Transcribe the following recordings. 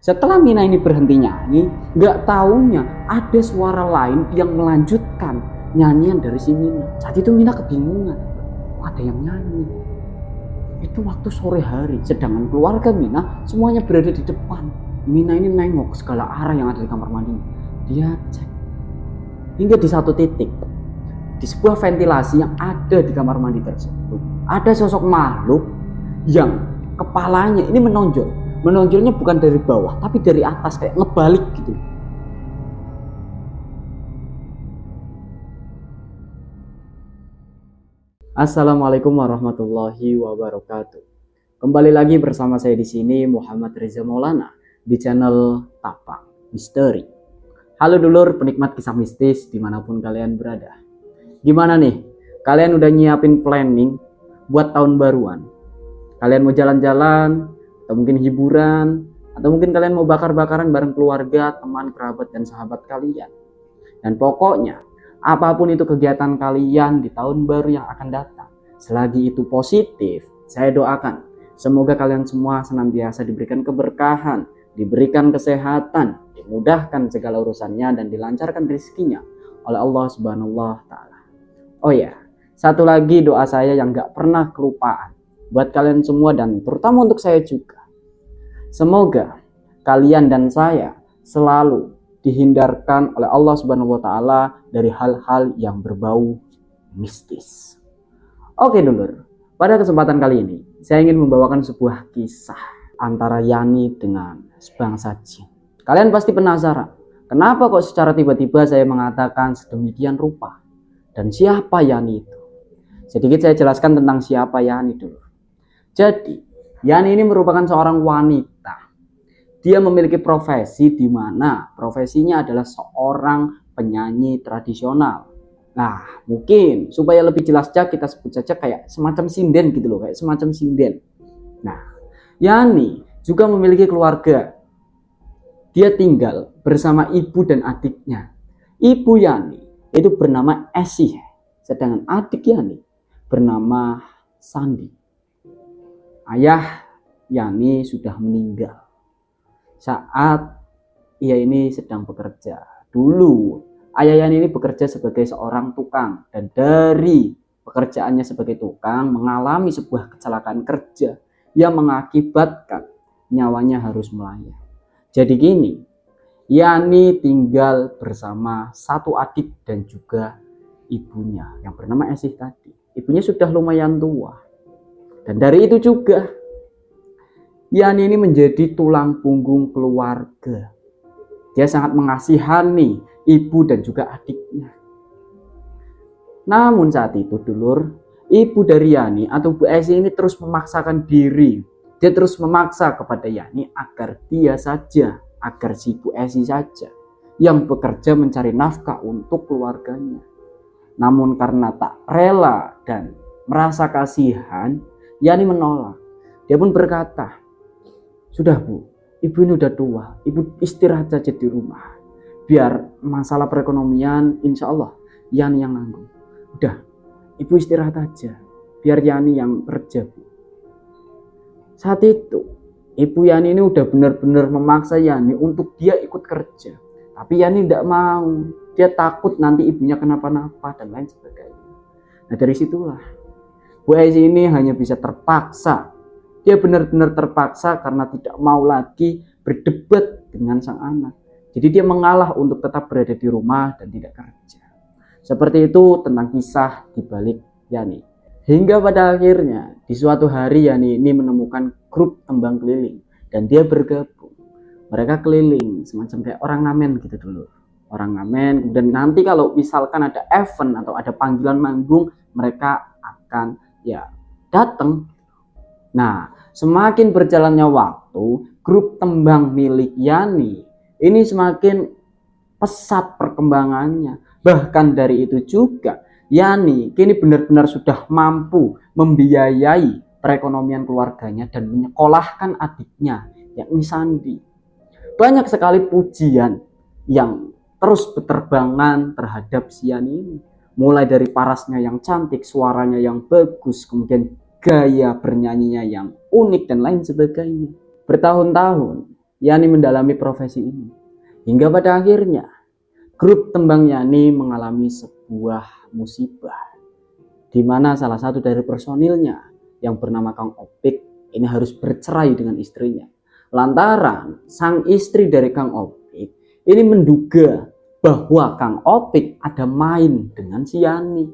Setelah Mina ini berhenti nyanyi, nggak taunya ada suara lain yang melanjutkan nyanyian dari si Mina. Saat itu Mina kebingungan, ada yang nyanyi. Itu waktu sore hari, sedangkan keluarga Mina semuanya berada di depan. Mina ini nengok segala arah yang ada di kamar mandi. Dia cek hingga di satu titik, di sebuah ventilasi yang ada di kamar mandi tersebut, ada sosok makhluk yang kepalanya ini menonjol. Menonjolnya bukan dari bawah, tapi dari atas, kayak ngebalik gitu. Assalamualaikum warahmatullahi wabarakatuh. Kembali lagi bersama saya di sini, Muhammad Reza Maulana, di channel Tapak Misteri. Halo dulur penikmat kisah mistis dimanapun kalian berada. Gimana nih? Kalian udah nyiapin planning buat tahun baruan? Kalian mau jalan-jalan, atau mungkin hiburan, atau mungkin kalian mau bakar-bakaran bareng keluarga, teman, kerabat, dan sahabat kalian. Dan pokoknya, apapun itu kegiatan kalian di tahun baru yang akan datang, selagi itu positif, saya doakan semoga kalian semua senantiasa diberikan keberkahan, diberikan kesehatan, dimudahkan segala urusannya, dan dilancarkan rezekinya oleh Allah Subhanahu wa Ta'ala. Oh ya, satu lagi doa saya yang gak pernah kelupaan buat kalian semua, dan terutama untuk saya juga. Semoga kalian dan saya selalu dihindarkan oleh Allah Subhanahu wa Ta'ala dari hal-hal yang berbau mistis. Oke dulur, pada kesempatan kali ini saya ingin membawakan sebuah kisah antara Yani dengan sebangsa jin. Kalian pasti penasaran, kenapa kok secara tiba-tiba saya mengatakan sedemikian rupa? Dan siapa Yani itu? Sedikit saya jelaskan tentang siapa Yani dulu. Jadi, Yani ini merupakan seorang wanita. Dia memiliki profesi di mana profesinya adalah seorang penyanyi tradisional. Nah, mungkin supaya lebih jelas kita sebut saja kayak semacam sinden gitu loh, kayak semacam sinden. Nah, Yani juga memiliki keluarga. Dia tinggal bersama ibu dan adiknya. Ibu Yani itu bernama Esih, sedangkan adik Yani bernama Sandi. Ayah Yani sudah meninggal saat ia ini sedang bekerja. Dulu ayah Yani ini bekerja sebagai seorang tukang, dan dari pekerjaannya sebagai tukang mengalami sebuah kecelakaan kerja yang mengakibatkan nyawanya harus melayang. Jadi gini, Yani tinggal bersama satu adik dan juga ibunya yang bernama Esih tadi. Ibunya sudah lumayan tua. Dan dari itu juga Yani ini menjadi tulang punggung keluarga. Dia sangat mengasihani ibu dan juga adiknya. Namun saat itu dulur, ibu dari Yani atau Bu Esih ini terus memaksakan diri. Dia terus memaksa kepada Yani agar dia saja, agar si Bu Esih saja yang bekerja mencari nafkah untuk keluarganya. Namun karena tak rela dan merasa kasihan, Yani menolak. Dia pun berkata, "Sudah Bu, ibu ini udah tua, ibu istirahat saja di rumah. Biar masalah perekonomian insya Allah Yani yang nanggung. Udah, ibu istirahat aja, biar Yani yang kerja Bu." Saat itu, ibu Yani ini udah benar-benar memaksa Yani untuk dia ikut kerja. Tapi Yani tidak mau, dia takut nanti ibunya kenapa-napa dan lain sebagainya. Nah dari situlah Bu Esih ini hanya bisa terpaksa. Dia benar-benar terpaksa karena tidak mau lagi berdebat dengan sang anak. Jadi dia mengalah untuk tetap berada di rumah dan tidak kerja. Seperti itu tentang kisah di balik Yani. Hingga pada akhirnya di suatu hari Yani ini menemukan grup tembang keliling dan dia bergabung. Mereka keliling semacam kayak orang ngamen gitu dulu. Orang ngamen, dan nanti kalau misalkan ada event atau ada panggilan manggung, mereka akan datang. Nah, semakin berjalannya waktu, grup tembang milik Yani ini semakin pesat perkembangannya. Bahkan dari itu juga, Yani kini benar-benar sudah mampu membiayai perekonomian keluarganya dan menyekolahkan adiknya, yakni Sandi. Banyak sekali pujian yang terus berterbangan terhadap si Yani ini. Mulai dari parasnya yang cantik, suaranya yang bagus, kemudian gaya bernyanyinya yang unik dan lain sebagainya. Bertahun-tahun Yani mendalami profesi ini. Hingga pada akhirnya grup Tembang Yani mengalami sebuah musibah, di mana salah satu dari personilnya yang bernama Kang Opik ini harus bercerai dengan istrinya. Lantaran sang istri dari Kang Opik ini menduga bahwa Kang Opik ada main dengan si Yani.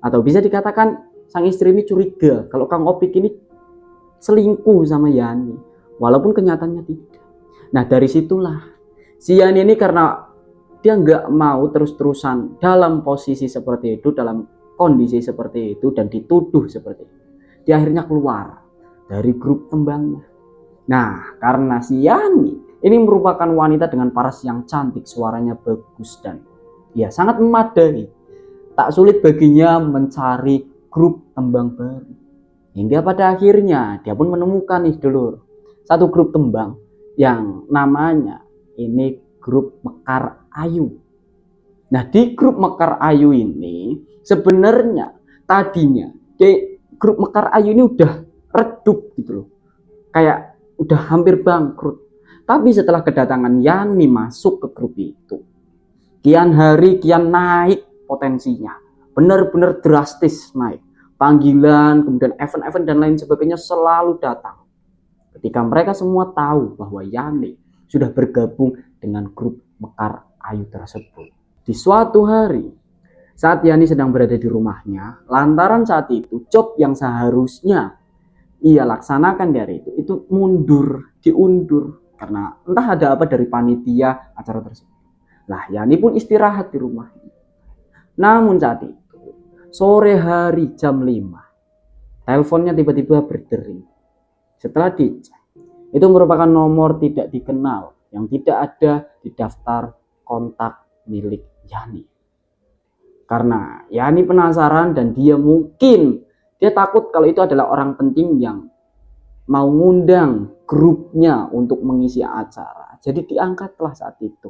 Atau bisa dikatakan sang istri ini curiga kalau Kang Opik ini selingkuh sama Yani. Walaupun kenyataannya tidak. Nah dari situlah si Yani ini karena dia nggak mau terus-terusan dalam posisi seperti itu, dalam kondisi seperti itu dan dituduh seperti itu, dia akhirnya keluar dari grup Tembangnya. Nah karena si Yani ini merupakan wanita dengan paras yang cantik, suaranya bagus dan ya sangat memadai, tak sulit baginya mencari grup Tembang baru. Hingga pada akhirnya dia pun menemukan nih dulur, satu grup Tembang yang namanya ini grup Mekar Ayu. Nah di grup Mekar Ayu ini sebenarnya tadinya di grup Mekar Ayu ini udah redup gitu loh, kayak udah hampir bangkrut. Tapi setelah kedatangan Yani masuk ke grup itu, kian hari kian naik potensinya, benar-benar drastis naik. Panggilan, kemudian event-event dan lain sebagainya selalu datang. Ketika mereka semua tahu bahwa Yani sudah bergabung dengan grup Mekar Ayu tersebut. Di suatu hari, saat Yani sedang berada di rumahnya, lantaran saat itu job yang seharusnya ia laksanakan dari itu mundur, diundur. Karena entah ada apa dari panitia acara tersebut. Lah Yani pun istirahat di rumahnya. Namun saat itu, sore hari jam 5, teleponnya tiba-tiba berdering. Setelah dicek, itu merupakan nomor tidak dikenal yang tidak ada di daftar kontak milik Yani. Karena Yani penasaran dan dia takut kalau itu adalah orang penting yang mau ngundang grupnya untuk mengisi acara. Jadi diangkatlah saat itu.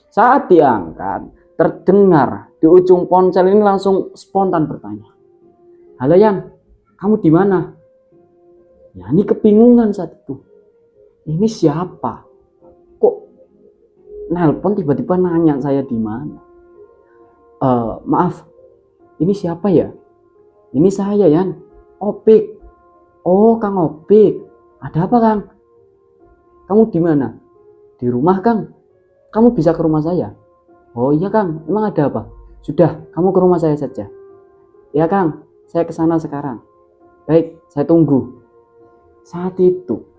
Saat diangkat, terdengar di ujung ponsel ini langsung spontan bertanya, "Halo Yan, kamu di mana?" Yani kebingungan saat itu. Ini siapa? Kok nelpon tiba-tiba nanya saya di mana? Maaf, ini siapa ya? Ini saya Yan, Opik. Oh Kang Opik, ada apa Kang? Kamu di mana? Di rumah Kang. Kamu bisa ke rumah saya? Oh iya Kang, emang ada apa? Sudah, kamu ke rumah saya saja. Ya Kang, saya ke sana sekarang. Baik, saya tunggu. Saat itu,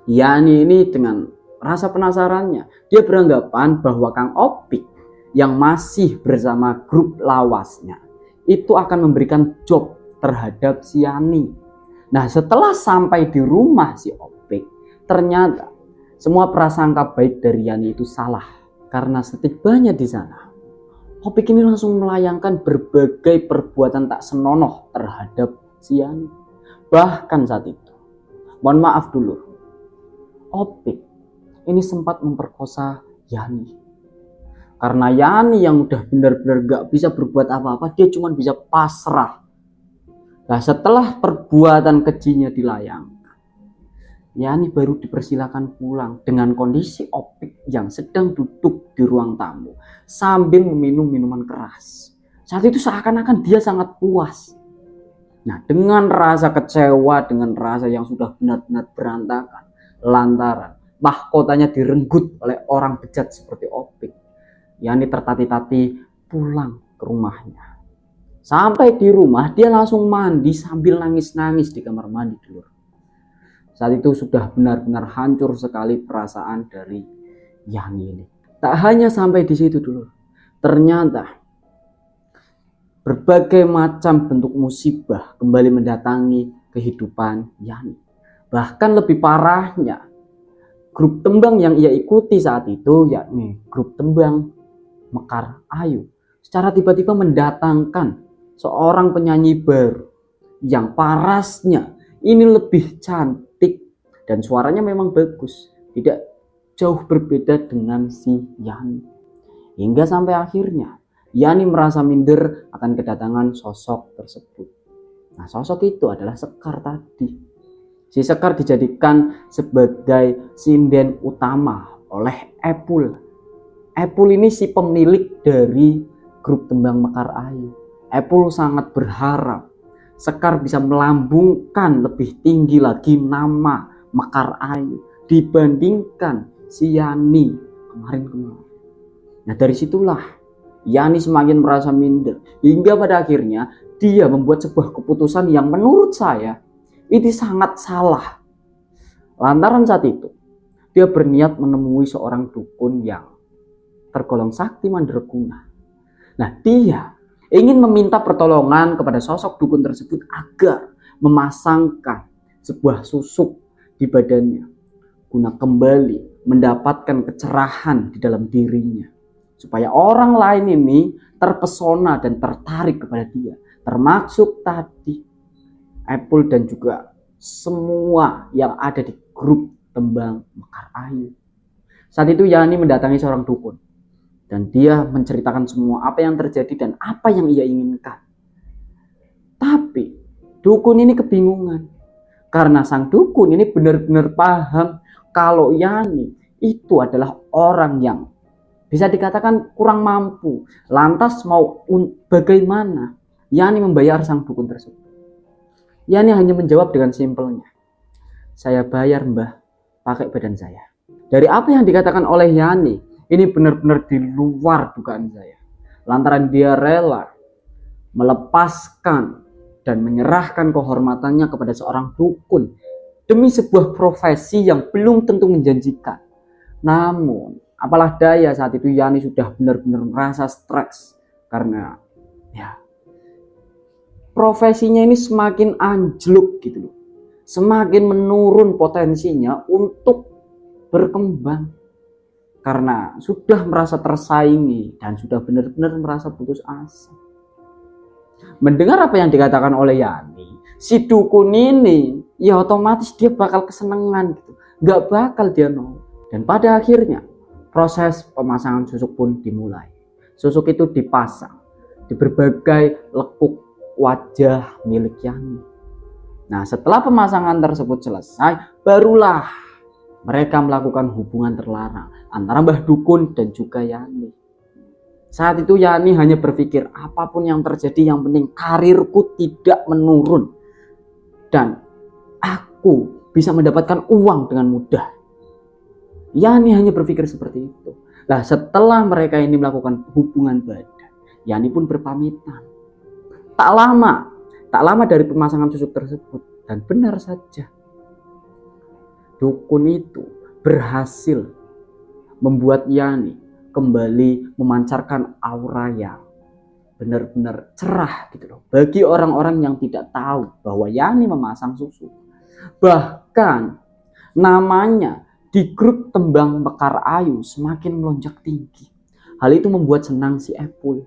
Yani ini dengan rasa penasarannya, dia beranggapan bahwa Kang Opik yang masih bersama grup lawasnya itu akan memberikan job terhadap si Yani. Nah setelah sampai di rumah si Opik, ternyata semua prasangka baik dari Yani itu salah. Karena setibanya di sana, Opik ini langsung melayangkan berbagai perbuatan tak senonoh terhadap si Yani. Bahkan saat itu, mohon maaf dulu, Opik ini sempat memperkosa Yani. Karena Yani yang udah benar-benar gak bisa berbuat apa-apa, dia cuma bisa pasrah. Nah setelah perbuatan kejinya dilayangkan, Yani baru dipersilakan pulang dengan kondisi Opik yang sedang duduk di ruang tamu sambil meminum minuman keras. Saat itu seakan-akan dia sangat puas. Nah dengan rasa kecewa, dengan rasa yang sudah benar-benar berantakan, lantaran mahkotanya direnggut oleh orang bejat seperti Opik, Yani tertati-tati pulang ke rumahnya. Sampai di rumah dia langsung mandi sambil nangis-nangis di kamar mandi dulu. Saat itu sudah benar-benar hancur sekali perasaan dari Yani ini. Tak hanya sampai di situ dulu. Ternyata berbagai macam bentuk musibah kembali mendatangi kehidupan Yani. Bahkan lebih parahnya, grup Tembang yang ia ikuti saat itu, yakni grup Tembang Mekar Ayu, secara tiba-tiba mendatangkan seorang penyanyi baru yang parasnya ini lebih cantik dan suaranya memang bagus, tidak jauh berbeda dengan si Yani. Hingga sampai akhirnya Yani merasa minder akan kedatangan sosok tersebut. Nah sosok itu adalah Sekar tadi. Si Sekar dijadikan sebagai sinden utama oleh Epul. Epul ini si pemilik dari grup tembang Mekar Ayu. Epul sangat berharap Sekar bisa melambungkan lebih tinggi lagi nama Mekar Ayu dibandingkan si Yani kemarin. Nah dari situlah Yani semakin merasa minder hingga pada akhirnya dia membuat sebuah keputusan yang menurut saya ini sangat salah. Lantaran saat itu dia berniat menemui seorang dukun yang tergolong sakti mandraguna. Nah dia ingin meminta pertolongan kepada sosok dukun tersebut agar memasangkan sebuah susuk di badannya guna kembali mendapatkan kecerahan di dalam dirinya, supaya orang lain ini terpesona dan tertarik kepada dia, termasuk tadi Epul dan juga semua yang ada di grup tembang Mekar Ayu. Saat itu Yani mendatangi seorang dukun dan dia menceritakan semua apa yang terjadi dan apa yang ia inginkan. Tapi dukun ini kebingungan karena sang dukun ini benar-benar paham kalau Yani itu adalah orang yang bisa dikatakan kurang mampu. Lantas mau bagaimana Yani membayar sang dukun tersebut? Yani hanya menjawab dengan simpelnya, saya bayar mbah pakai badan saya. Dari apa yang dikatakan oleh Yani, ini benar-benar di luar dugaan saya. Lantaran dia rela melepaskan dan menyerahkan kehormatannya kepada seorang dukun demi sebuah profesi yang belum tentu menjanjikan. Namun, apalah daya saat itu Yani sudah benar-benar merasa stres karena profesinya ini semakin anjlok gitu loh. Semakin menurun potensinya untuk berkembang. Karena sudah merasa tersaingi dan sudah benar-benar merasa putus asa. Mendengar apa yang dikatakan oleh Yani, si dukun ini ya otomatis dia bakal kesenangan gitu. Gak bakal dia nol. Dan pada akhirnya proses pemasangan susuk pun dimulai. Susuk itu dipasang di berbagai lekuk wajah milik Yani. Nah setelah pemasangan tersebut selesai, barulah mereka melakukan hubungan terlarang antara Mbah Dukun dan juga Yani. Saat itu Yani hanya berpikir apapun yang terjadi yang penting karirku tidak menurun dan aku bisa mendapatkan uang dengan mudah. Yani hanya berpikir seperti itu. Nah setelah mereka ini melakukan hubungan badan, Yani pun berpamitan. Tak lama dari pemasangan susuk tersebut dan benar saja dukun itu berhasil membuat Yani kembali memancarkan aura yang benar-benar cerah gitu loh. Bagi orang-orang yang tidak tahu bahwa Yani memasang susuk. Bahkan namanya di grup tembang Mekar Ayu semakin melonjak tinggi. Hal itu membuat senang si Epul.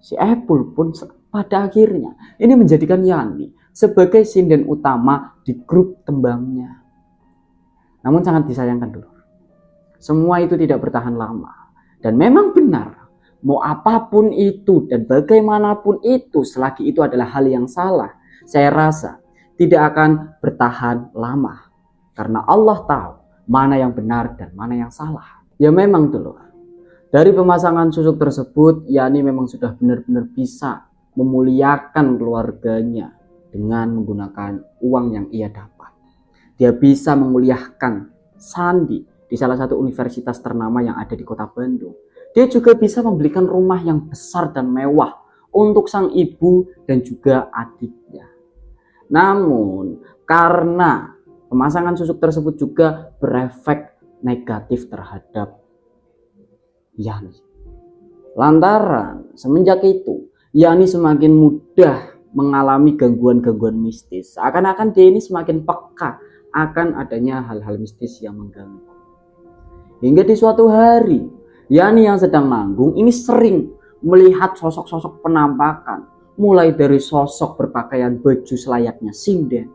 Si Epul pun pada akhirnya ini menjadikan Yani sebagai sinden utama di grup tembangnya. Namun sangat disayangkan dulu, semua itu tidak bertahan lama. Dan memang benar, mau apapun itu dan bagaimanapun itu, selagi itu adalah hal yang salah, saya rasa tidak akan bertahan lama. Karena Allah tahu mana yang benar dan mana yang salah. Ya memang dulu, dari pemasangan susuk tersebut, Yani memang sudah benar-benar bisa memuliakan keluarganya dengan menggunakan uang yang ia dapat. Dia bisa memuliakan Sandi di salah satu universitas ternama yang ada di kota Bandung. Dia juga bisa membelikan rumah yang besar dan mewah untuk sang ibu dan juga adiknya. Namun karena pemasangan susuk tersebut juga berefek negatif terhadap Yani. Lantaran semenjak itu Yani semakin mudah mengalami gangguan-gangguan mistis. Seakan-akan dia ini semakin peka akan adanya hal-hal mistis yang mengganggu. Hingga di suatu hari, Yani yang sedang manggung ini sering melihat sosok-sosok penampakan. Mulai dari sosok berpakaian baju selayaknya sinden.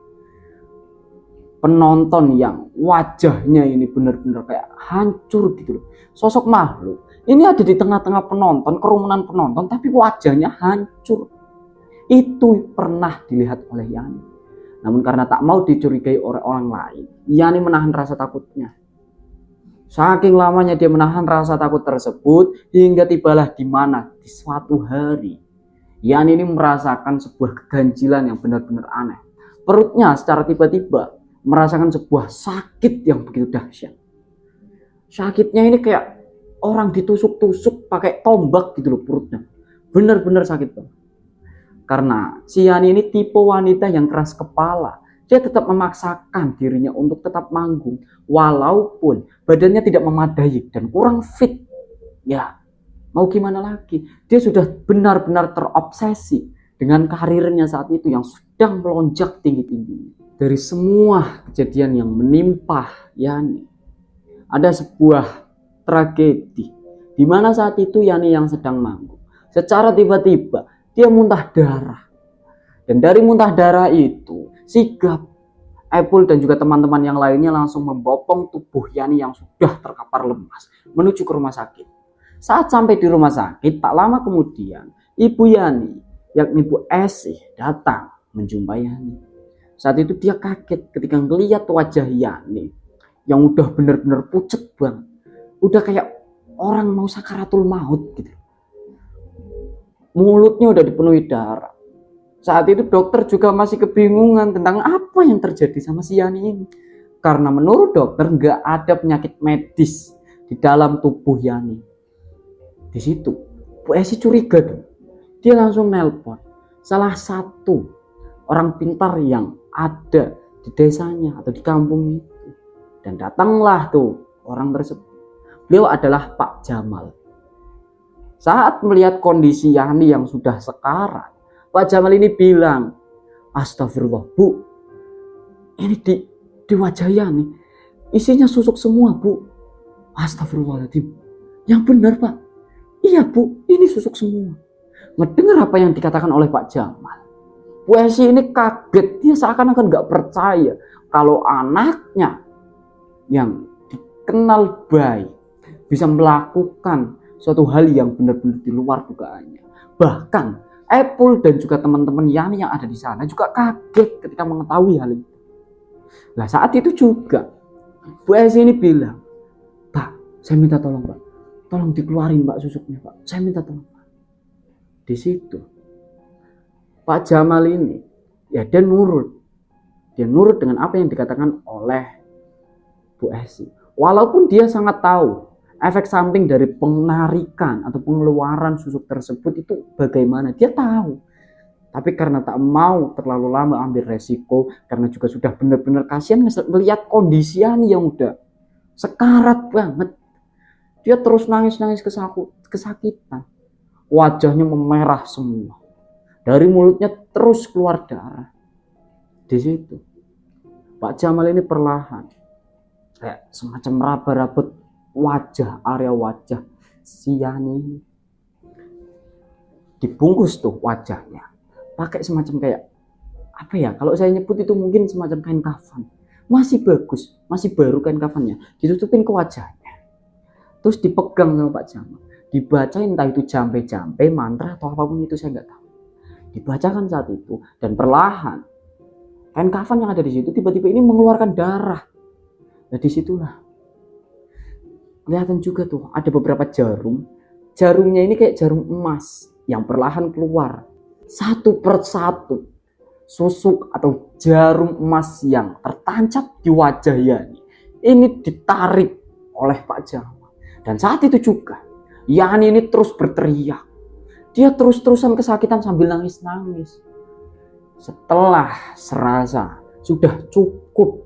Penonton yang wajahnya ini benar-benar kayak hancur gitu loh. Sosok makhluk. Ini ada di tengah-tengah penonton, kerumunan penonton, tapi wajahnya hancur. Itu pernah dilihat oleh Yani. Namun karena tak mau dicurigai oleh orang lain, Yani menahan rasa takutnya. Saking lamanya dia menahan rasa takut tersebut, hingga tibalah di mana di suatu hari Yani ini merasakan sebuah keganjilan yang benar-benar aneh. Perutnya secara tiba-tiba merasakan sebuah sakit yang begitu dahsyat. Sakitnya ini kayak orang ditusuk-tusuk pakai tombak gitu loh perutnya. Benar-benar sakit banget. Karena si Yani ini tipe wanita yang keras kepala. Dia tetap memaksakan dirinya untuk tetap manggung. Walaupun badannya tidak memadai dan kurang fit. Ya, mau gimana lagi? Dia sudah benar-benar terobsesi dengan karirnya saat itu yang sedang melonjak tinggi-tinggi. Dari semua kejadian yang menimpa Yani, ada sebuah tragedi. Di mana saat itu Yani yang sedang manggung, secara tiba-tiba dia muntah darah. Dan dari muntah darah itu, sigap, Apple dan juga teman-teman yang lainnya langsung membopong tubuh Yani yang sudah terkapar lemas menuju ke rumah sakit. Saat sampai di rumah sakit, tak lama kemudian, Ibu Yani, yakni Bu Esih, datang menjumpai Yani. Saat itu dia kaget ketika melihat wajah Yani yang udah benar-benar pucet banget. Udah kayak orang mau sakaratul maut gitu. Mulutnya udah dipenuhi darah. Saat itu dokter juga masih kebingungan tentang apa yang terjadi sama si Yani ini. Karena menurut dokter nggak ada penyakit medis di dalam tubuh Yani. Di situ Bu Esi curiga dong. Dia langsung nelpon salah satu orang pintar yang ada di desanya atau di kampung itu. Dan datanglah tuh orang tersebut. Beliau adalah Pak Jamal. Saat melihat kondisi Yani yang sudah sekarat, Pak Jamal ini bilang, "Astagfirullah, Bu, ini di wajah Yani isinya susuk semua, Bu." Astagfirullahaladzim. Yang benar, Pak. Iya, Bu, ini susuk semua. Mendengar apa yang dikatakan oleh Pak Jamal, Bu Esi ini kaget. Dia seakan-akan gak percaya kalau anaknya yang dikenal baik bisa melakukan suatu hal yang benar-benar di luar dugaannya. Bahkan Apple dan juga teman-teman Yani yang ada di sana juga kaget ketika mengetahui hal itu. Nah, saat itu juga Bu Esi ini bilang, "Pak, saya minta tolong, Pak. Tolong dikeluarin, Pak, susuknya, Pak. Saya minta tolong, Pak." Di situ Pak Jamal ini ya dia nurut dengan apa yang dikatakan oleh Bu Esi. Walaupun dia sangat tahu efek samping dari penarikan atau pengeluaran susuk tersebut itu bagaimana, dia tahu. Tapi karena tak mau terlalu lama ambil resiko, karena juga sudah benar-benar kasihan melihat kondisi Yani yang udah sekarat banget, dia terus nangis-nangis kesakitan. Wajahnya memerah semua. Dari mulutnya terus keluar darah. Di situ Pak Jamal ini perlahan kayak semacam raba-raba area wajah si Yani. Dibungkus tuh wajahnya pakai semacam kayak apa ya, kalau saya nyebut itu mungkin semacam kain kafan. Masih bagus, masih baru kain kafannya, ditutupin ke wajahnya. Terus dipegang sama Pak Jamal, dibacain entah itu jampe-jampe, mantra atau apapun itu, saya nggak tahu. Dibacakan saat itu dan perlahan kain kafan yang ada di situ tiba-tiba ini mengeluarkan darah. Nah, disitulah kelihatan juga tuh ada beberapa jarumnya ini kayak jarum emas yang perlahan keluar satu persatu. Susuk atau jarum emas yang tertancap di wajah Yani ini ditarik oleh Pak Jamal. Dan saat itu juga Yani ini terus berteriak. Dia terus-terusan kesakitan sambil nangis-nangis. Setelah serasa sudah cukup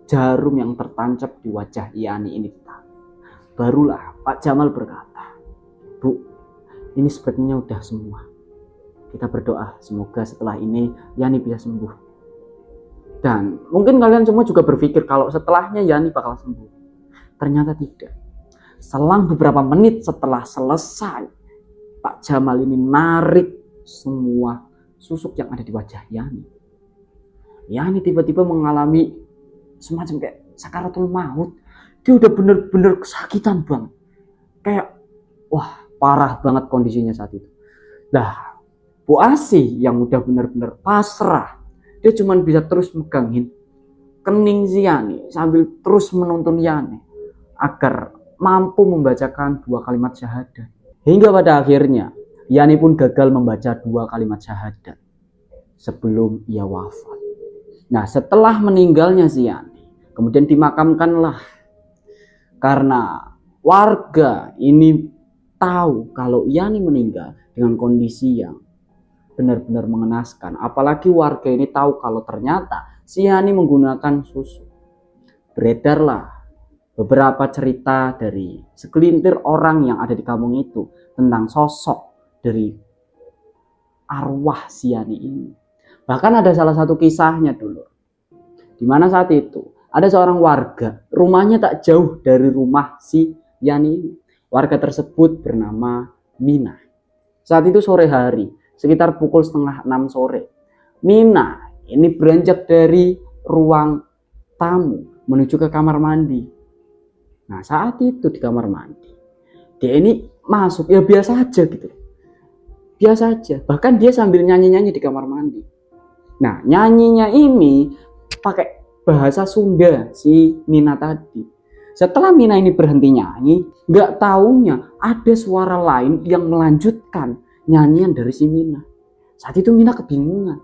jarum yang tertancap di wajah Yani ini ditarik, barulah Pak Jamal berkata, "Bu, ini sepertinya udah semua. Kita berdoa semoga setelah ini Yani bisa sembuh." Dan mungkin kalian semua juga berpikir kalau setelahnya Yani bakal sembuh. Ternyata tidak. Selang beberapa menit setelah selesai, Pak Jamal ini narik semua susuk yang ada di wajah Yani. Yani tiba-tiba mengalami semacam kayak sakaratul maut. Dia udah bener-bener kesakitan banget. Kayak wah, parah banget kondisinya saat itu. Nah, Bu Asih yang udah benar-benar pasrah Dia cuma bisa terus megangin kening si Yani sambil terus menuntun Yani agar mampu membacakan 2 kalimat syahadat. Hingga pada akhirnya Yani pun gagal membaca 2 kalimat syahadat sebelum ia wafat. Nah, setelah meninggalnya si Yani, kemudian dimakamkanlah, karena warga ini tahu kalau Yani meninggal dengan kondisi yang benar-benar mengenaskan. Apalagi warga ini tahu kalau ternyata si Yani menggunakan susu. Beredarlah beberapa cerita dari segelintir orang yang ada di kampung itu tentang sosok dari arwah si Yani ini. Bahkan ada salah satu kisahnya dulu, di mana saat itu ada seorang warga, rumahnya tak jauh dari rumah si Yani ini. Warga tersebut bernama Mina. Saat itu sore hari, sekitar pukul 5:30 sore, Mina ini beranjak dari ruang tamu menuju ke kamar mandi. Nah, saat itu di kamar mandi, dia ini masuk ya biasa aja gitu. Biasa aja. Bahkan dia sambil nyanyi-nyanyi di kamar mandi. Nah, nyanyinya ini pakai bahasa Sunda si Mina tadi. Setelah Mina ini berhenti nyanyi, nggak taunya ada suara lain yang melanjutkan nyanyian dari si Mina. Saat itu Mina kebingungan.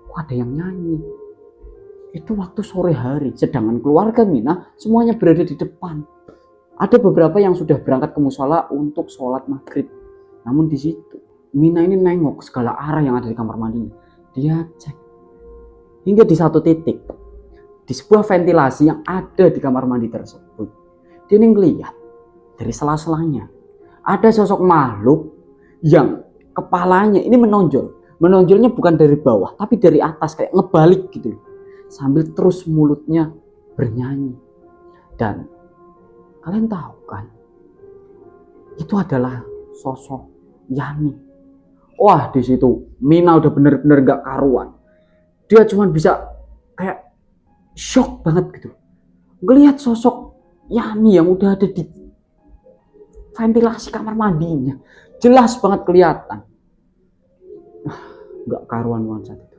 Kok ada yang nyanyi? Itu waktu sore hari, sedangkan keluarga Mina semuanya berada di depan. Ada beberapa yang sudah berangkat ke musola untuk sholat maghrib. Namun di situ Mina ini nengok segala arah yang ada di kamar mandinya. Dia cek hingga di satu titik, di sebuah ventilasi yang ada di kamar mandi tersebut, dia ini ngeliat dari sela-selanya ada sosok makhluk yang kepalanya ini menonjol. Menonjolnya bukan dari bawah, tapi dari atas, kayak ngebalik gitu loh. Sambil terus mulutnya bernyanyi. Dan kalian tahu kan, itu adalah sosok Yani. Wah, di situ Mina udah bener-bener gak karuan. Dia cuma bisa kayak shock banget gitu. Ngelihat sosok Yani yang udah ada di ventilasi kamar mandinya. Jelas banget kelihatan. Gak karuan banget saat itu.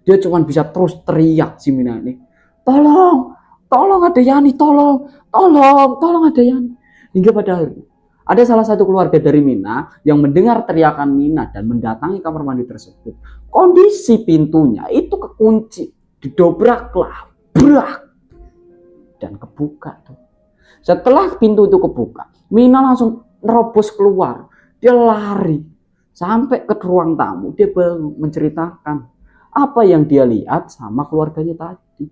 Dia cuma bisa terus teriak si Mina ini. Tolong, tolong ada Yani, tolong ada Yani. Hingga pada akhirnya ada salah satu keluarga dari Mina yang mendengar teriakan Mina dan mendatangi kamar mandi tersebut. Kondisi pintunya itu kekunci, didobraklah, brak, dan kebuka tuh. Setelah pintu itu kebuka, Mina langsung nerobos keluar. Dia lari sampai ke ruang tamu. Dia baru menceritakan apa yang dia lihat sama keluarganya tadi.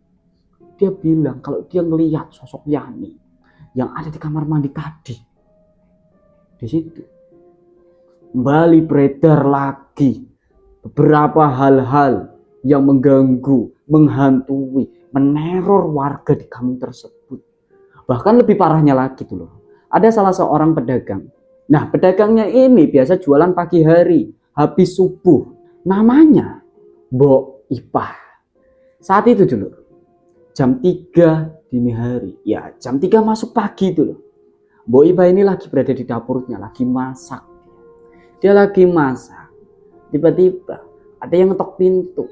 Dia bilang kalau dia ngelihat sosok Yani yang ada di kamar mandi tadi. Di situ kembali beredar lagi beberapa hal-hal yang mengganggu, menghantui, meneror warga di kampung tersebut. Bahkan lebih parahnya lagi tuh loh. Ada salah seorang pedagang. Nah, pedagangnya ini biasa jualan pagi hari, habis subuh. Namanya Mbok Ipah. Saat itu dulu, jam 3 dini hari. Ya, jam 3 masuk pagi itu loh. Mbok Ipah ini lagi berada di dapurnya, lagi masak. Dia lagi masak. Tiba-tiba ada yang ngetok pintu.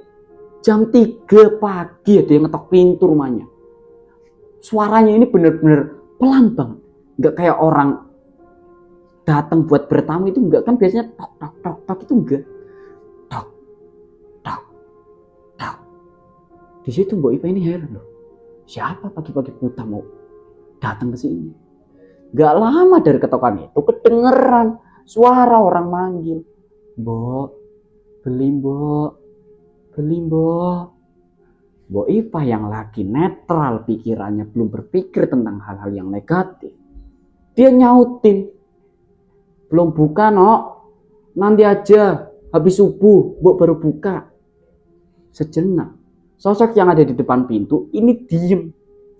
Jam 3 pagi ada yang ngetok pintu rumahnya. Suaranya ini benar-benar pelan banget. Nggak kayak orang datang buat bertamu itu enggak, kan biasanya tok tok tok tok itu enggak. Tok tok tok. Di situ Mbok Ipah ini heran loh. Siapa pagi-pagi buta mau datang ke sini? Gak lama dari ketokan itu kedengeran suara orang manggil. Mbok, beli mbok, beli mbok. Mbok Ipah yang lagi netral pikirannya, belum berpikir tentang hal-hal yang negatif. Dia nyautin, belum buka nok, nanti aja habis subuh mbok baru buka. Sejenak sosok yang ada di depan pintu ini diem,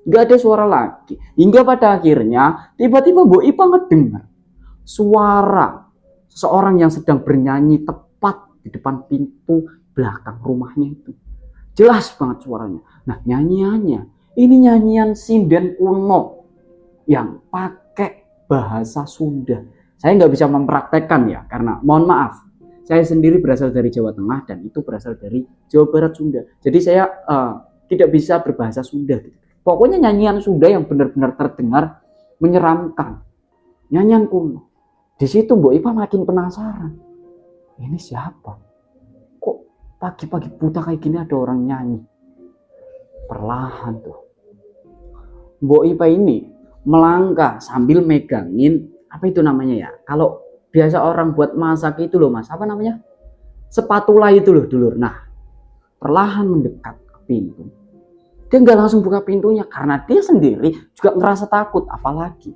gak ada suara lagi. Hingga pada akhirnya tiba-tiba Mbok Ipah ngedengar suara seseorang yang sedang bernyanyi tepat di depan pintu belakang rumahnya itu. Jelas banget suaranya. Nah, nyanyiannya ini nyanyian sinden kuno yang pakai bahasa Sunda. Saya nggak bisa mempraktekkan ya, karena mohon maaf, Saya sendiri berasal dari Jawa Tengah dan itu berasal dari Jawa Barat Sunda. Jadi saya tidak bisa berbahasa Sunda. Gitu. Pokoknya nyanyian Sunda yang benar-benar terdengar menyeramkan. Nyanyian kuno. Di situ Mbok Ipa makin penasaran. Ini siapa? Kok pagi-pagi buta kayak gini ada orang nyanyi? Perlahan tuh. Mbok Ipa ini melangkah sambil megangin, apa itu namanya ya? Kalau biasa orang buat masak itu loh mas, apa namanya? Spatula itu loh dulur. Nah, perlahan mendekat ke pintu. Dia nggak langsung buka pintunya karena dia sendiri juga ngerasa takut, apalagi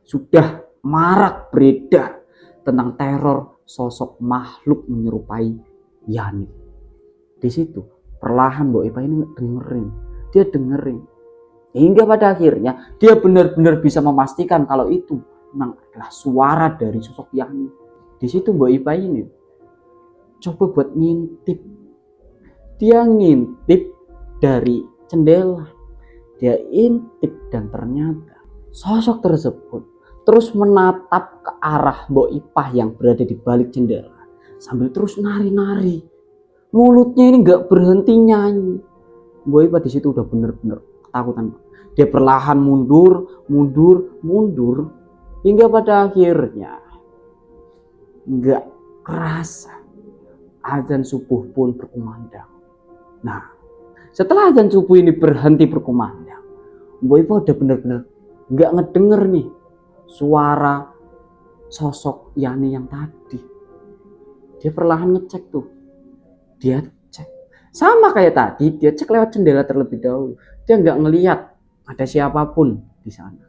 sudah marak beredar tentang teror sosok makhluk menyerupai Yani. Di situ perlahan Mbok Ipa ini dengerin hingga pada akhirnya dia benar-benar bisa memastikan kalau itu memang adalah suara dari sosok Yani. Di situ Mbok Ipa ini coba buat ngintip. Dia ngintip dari jendela. Dia intip dan ternyata sosok tersebut terus menatap ke arah Mbok Ipa yang berada di balik jendela sambil terus nari-nari. Mulutnya ini nggak berhenti nyanyi. Mbok Ipa di situ udah bener-bener ketakutan. Dia perlahan mundur hingga pada akhirnya nggak kerasa azan subuh pun berkumandang. Nah, setelah azan subuh ini berhenti berkumandang, Mbok Ipa udah bener-bener nggak ngedenger nih suara sosok Yani yang tadi. Dia perlahan ngecek tuh. Dia cek. Sama kayak tadi, dia cek lewat jendela terlebih dahulu. Dia nggak ngelihat ada siapapun di sana.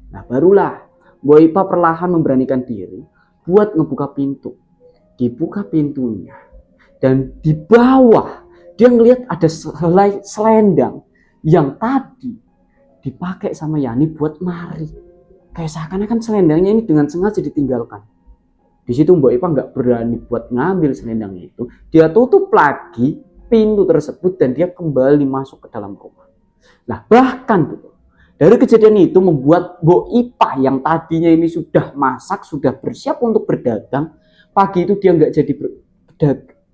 Nah, barulah Mbok Ipa perlahan memberanikan diri buat ngebuka pintu. Dibuka pintunya. Dan di bawah dia ngelihat ada selendang yang tadi dipakai sama Yani buat nari. Kayak seakan-akan selendangnya ini dengan sengaja ditinggalkan. Di situ Mbok Ipa nggak berani buat ngambil selendangnya itu. Dia tutup lagi pintu tersebut dan dia kembali masuk ke dalam rumah. Nah bahkan dari kejadian itu membuat Mbok Ipa yang tadinya ini sudah masak, sudah bersiap untuk berdagang, pagi itu dia nggak jadi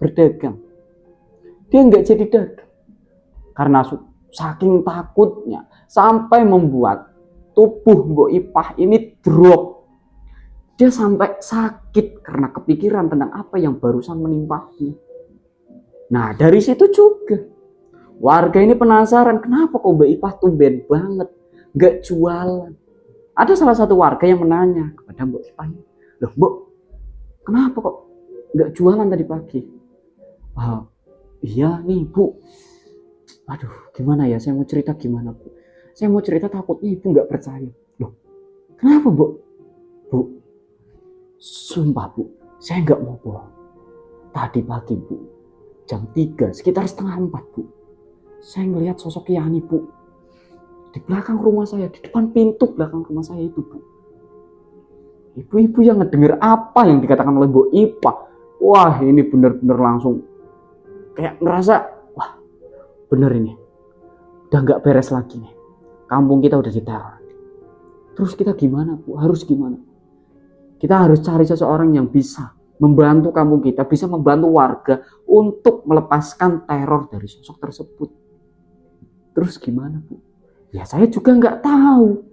berdagang. Dia nggak jadi dagang karena saking takutnya sampai membuat tubuh Mbok Ipa ini drop. Dia sampai sakit karena kepikiran tentang apa yang barusan menimpanya. Nah dari situ juga warga ini penasaran kenapa kok Mbak Ipa tumben banget nggak jualan. Ada salah satu warga yang menanya kepada Mbok Ipa, loh Mbok, kenapa kok nggak jualan tadi pagi? Iya nih Bu, aduh gimana ya, saya mau cerita gimana Bu? Saya mau cerita takutnya Ibu nggak percaya. Loh kenapa Bu? Bu, sumpah Bu, saya nggak mau bohong. Tadi pagi Bu, jam 3, sekitar setengah 4 Bu, saya ngelihat sosok Yani Bu, di belakang rumah saya, di depan pintu belakang rumah saya itu Bu. Ibu-ibu yang ngedenger apa yang dikatakan oleh Mbok Ipa, wah ini bener-bener langsung kayak ngerasa, wah bener ini, udah nggak beres lagi nih, kampung kita udah diteror. Terus kita gimana Bu? Harus gimana? Kita harus cari seseorang yang bisa membantu kampung kita, bisa membantu warga untuk melepaskan teror dari sosok tersebut. Terus gimana Bu? Ya saya juga nggak tahu.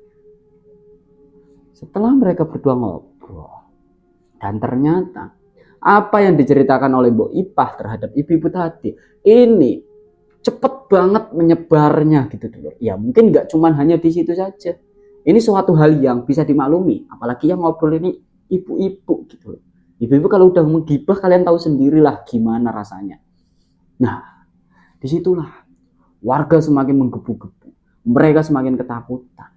Setelah mereka berdua ngobrol, dan ternyata apa yang diceritakan oleh Mbok Ipa terhadap ibu-ibu tadi, ini cepet banget menyebarnya gitu dulu. Ya mungkin nggak cuma hanya di situ saja. Ini suatu hal yang bisa dimaklumi, apalagi yang ngobrol ini ibu-ibu gitu loh. Ibu-ibu kalau udah menggibah kalian tahu sendirilah gimana rasanya. Nah, disitulah warga semakin menggebu-gebu, mereka semakin ketakutan.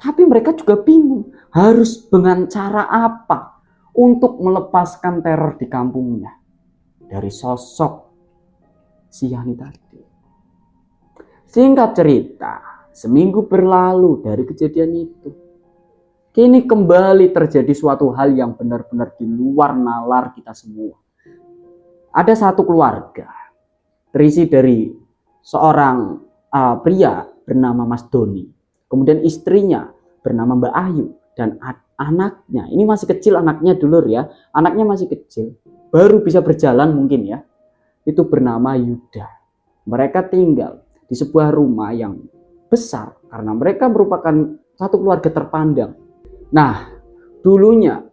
Tapi mereka juga bingung harus dengan cara apa untuk melepaskan teror di kampungnya dari sosok si Yani tadi. Singkat cerita, seminggu berlalu dari kejadian itu. Kini kembali terjadi suatu hal yang benar-benar di luar nalar kita semua. Ada satu keluarga terisi dari seorang pria bernama Mas Doni, kemudian istrinya bernama Mbak Ayu, dan anaknya, ini masih kecil anaknya dulur ya, anaknya masih kecil, baru bisa berjalan mungkin ya, itu bernama Yuda. Mereka tinggal di sebuah rumah yang besar karena mereka merupakan satu keluarga terpandang. Nah, dulunya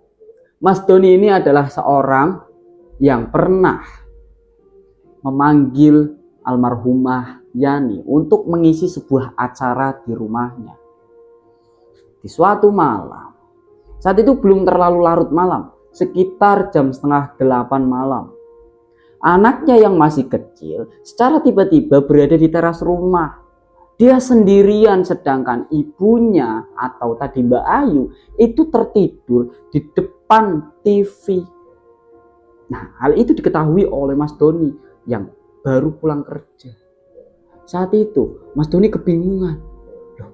Mas Doni ini adalah seorang yang pernah memanggil almarhumah Yani untuk mengisi sebuah acara di rumahnya. Di suatu malam, saat itu belum terlalu larut malam, sekitar jam setengah 8 malam, anaknya yang masih kecil secara tiba-tiba berada di teras rumah. Dia sendirian, sedangkan ibunya atau tadi Mbak Ayu itu tertidur di depan TV. Nah, hal itu diketahui oleh Mas Doni yang baru pulang kerja. Saat itu Mas Doni kebingungan. Loh,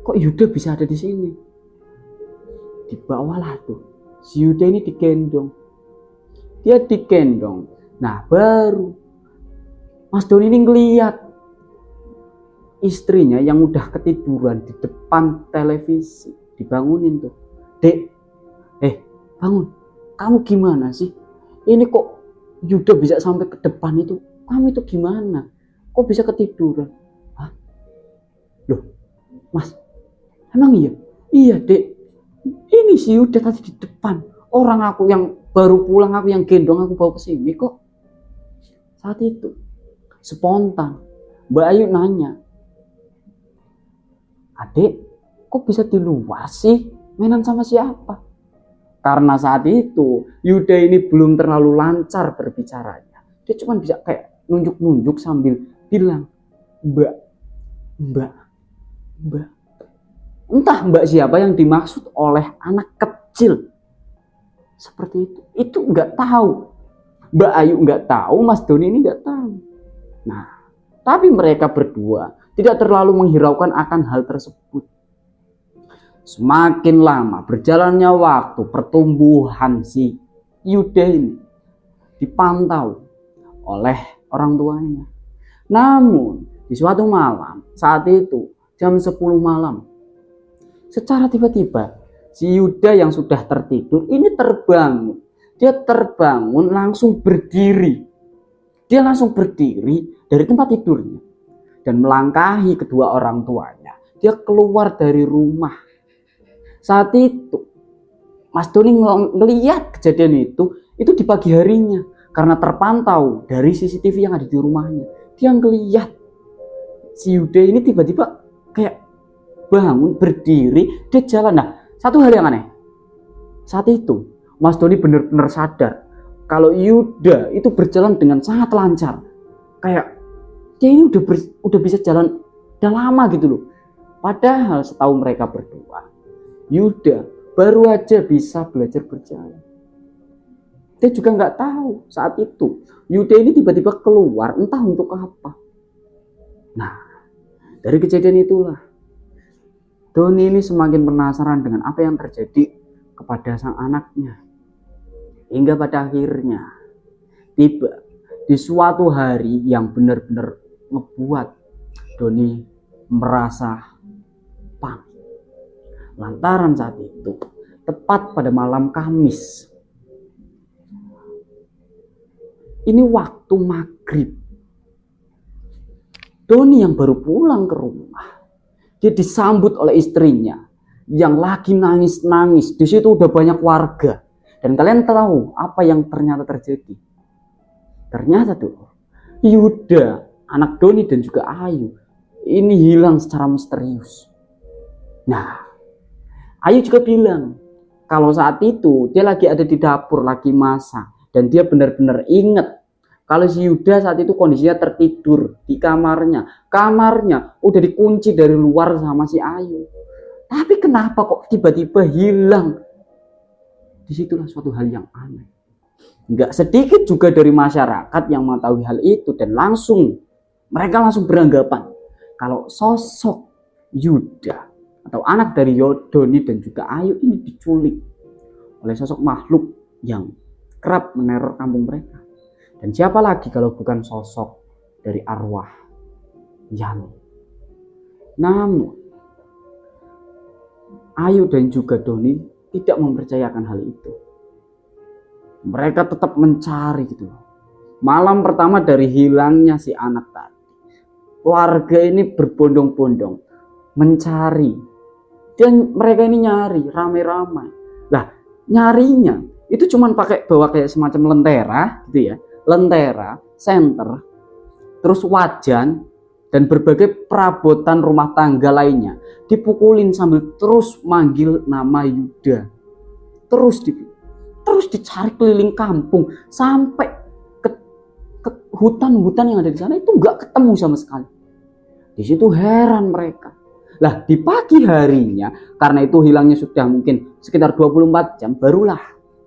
kok Yuda bisa ada di sini? Dibawalah tuh si Yuda ini digendong. Dia digendong. Nah, baru Mas Doni ini ngeliat istrinya yang udah ketiduran di depan televisi. Dibangunin tuh. Dek, bangun. Kamu gimana sih? Ini kok Yuda bisa sampai ke depan itu? Kamu itu gimana? Kok bisa ketiduran? Hah? Loh, Mas, emang iya? Iya, Dek. Ini si Yuda tadi di depan. Orang aku yang baru pulang, aku yang gendong, aku bawa ke sini kok. Saat itu, spontan, Mbak Ayu nanya, Adek, kok bisa di luar sih? Mainan sama siapa? Karena saat itu, Yuda ini belum terlalu lancar berbicaranya. Dia cuma bisa kayak nunjuk-nunjuk sambil bilang, Mbak. Entah Mbak siapa yang dimaksud oleh anak kecil. Seperti itu. Itu nggak tahu. Mbak Ayu nggak tahu, Mas Doni ini nggak tahu. Nah, tapi mereka berdua tidak terlalu menghiraukan akan hal tersebut. Semakin lama berjalannya waktu, pertumbuhan si Yuda ini dipantau oleh orang tuanya. Namun di suatu malam, saat itu jam 10 malam, secara tiba-tiba si Yuda yang sudah tertidur ini terbangun. Dia terbangun langsung berdiri. Dia langsung berdiri dari tempat tidurnya dan melangkahi kedua orang tuanya. Dia keluar dari rumah. Saat itu Mas Doni ngelihat kejadian itu di pagi harinya karena terpantau dari CCTV yang ada di rumahnya. Dia ngelihat si Yuda ini tiba-tiba kayak bangun, berdiri, dia jalan. Nah, satu hal yang aneh. Saat itu Mas Doni benar-benar sadar kalau Yuda itu berjalan dengan sangat lancar. Kayak dia ini udah bisa jalan udah lama gitu loh. Padahal setahu mereka berdua, Yuda baru aja bisa belajar berjalan. Dia juga nggak tahu saat itu Yuda ini tiba-tiba keluar entah untuk apa. Nah, dari kejadian itulah Doni ini semakin penasaran dengan apa yang terjadi kepada sang anaknya. Hingga pada akhirnya tiba di suatu hari yang benar-benar ngebuat Doni merasa panik. Lantaran saat itu tepat pada malam Kamis. Ini waktu maghrib. Doni yang baru pulang ke rumah, dia disambut oleh istrinya yang lagi nangis-nangis. Di situ udah banyak warga. Dan kalian tahu apa yang ternyata terjadi? Ternyata tuh Yuda, anak Doni dan juga Ayu ini hilang secara misterius. Nah, Ayu juga bilang kalau saat itu dia lagi ada di dapur, lagi masak. Dan dia benar-benar ingat kalau si Yuda saat itu kondisinya tertidur di kamarnya. Kamarnya udah dikunci dari luar sama si Ayu. Tapi kenapa kok tiba-tiba hilang? Disitulah suatu hal yang aneh. Enggak sedikit juga dari masyarakat yang mengetahui hal itu dan mereka langsung beranggapan kalau sosok Yuda atau anak dari Doni dan juga Ayu ini diculik oleh sosok makhluk yang kerap meneror kampung mereka. Dan siapa lagi kalau bukan sosok dari arwah Yani. Namun Ayu dan juga Doni tidak mempercayakan hal itu. Mereka tetap mencari gitu. Malam pertama dari hilangnya si anak tadi, warga ini berbondong-bondong mencari. Dan mereka ini nyari ramai-ramai. Lah, nyarinya itu cuman pakai bawa kayak semacam lentera gitu ya. Lentera, senter, terus wajan dan berbagai perabotan rumah tangga lainnya. Dipukulin sambil terus manggil nama Yuda. Terus dicari keliling kampung sampai ke hutan-hutan yang ada di sana itu nggak ketemu sama sekali. Di situ heran mereka. Lah di pagi harinya, karena itu hilangnya sudah mungkin sekitar 24 jam, barulah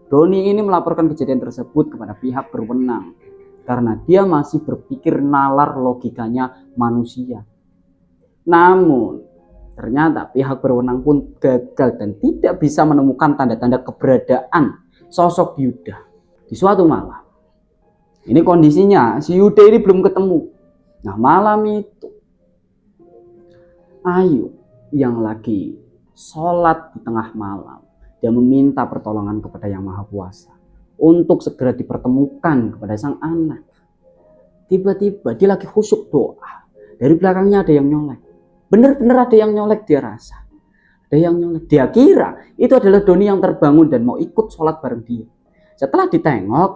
Doni ini melaporkan kejadian tersebut kepada pihak berwenang. Karena dia masih berpikir nalar logikanya manusia. Namun ternyata pihak berwenang pun gagal dan tidak bisa menemukan tanda-tanda keberadaan sosok Yuda. Di suatu malam, ini kondisinya si Yuda ini belum ketemu. Nah malam itu Ayu yang lagi sholat di tengah malam, dia meminta pertolongan kepada Yang Maha Kuasa untuk segera dipertemukan kepada sang anak. Tiba-tiba dia lagi khusyuk doa, dari belakangnya ada yang nyolek. Benar-benar ada yang nyolek, dia rasa ada yang nyolek. Dia kira itu adalah Doni yang terbangun dan mau ikut sholat bareng dia. Setelah ditengok,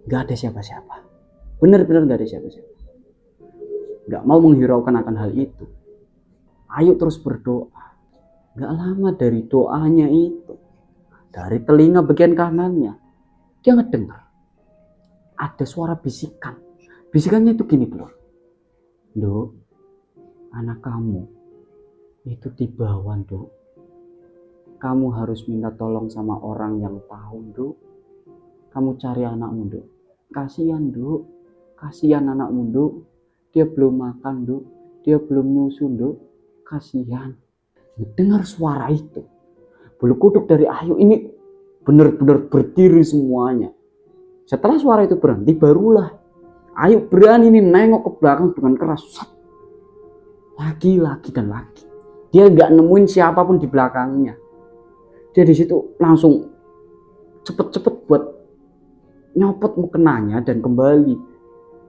gak ada siapa-siapa. Benar-benar gak ada siapa-siapa. Gak mau menghiraukan akan hal itu. Ayu terus berdoa. Gak lama dari doanya itu, dari telinga bagian kanannya, dia ngedengar ada suara bisikan. Bisikannya itu gini, bro. Dok, anak kamu itu di bawah, Dok. Kamu harus minta tolong sama orang yang tahu, Dok. Kamu cari anakmu, Dok. Kasihan, Dok. Kasihan anakmu, Dok. Dia belum makan, Dok. Dia belum nyusu, Dok. Kasihan. Dengar suara itu, bulu kuduk dari Ayu ini benar-benar berdiri semuanya. Setelah suara itu berhenti, barulah Ayu berani nih nengok ke belakang dengan keras. Lagi dan lagi. Dia nggak nemuin siapapun di belakangnya. Dia di situ langsung cepet-cepet buat nyopot mukenanya dan kembali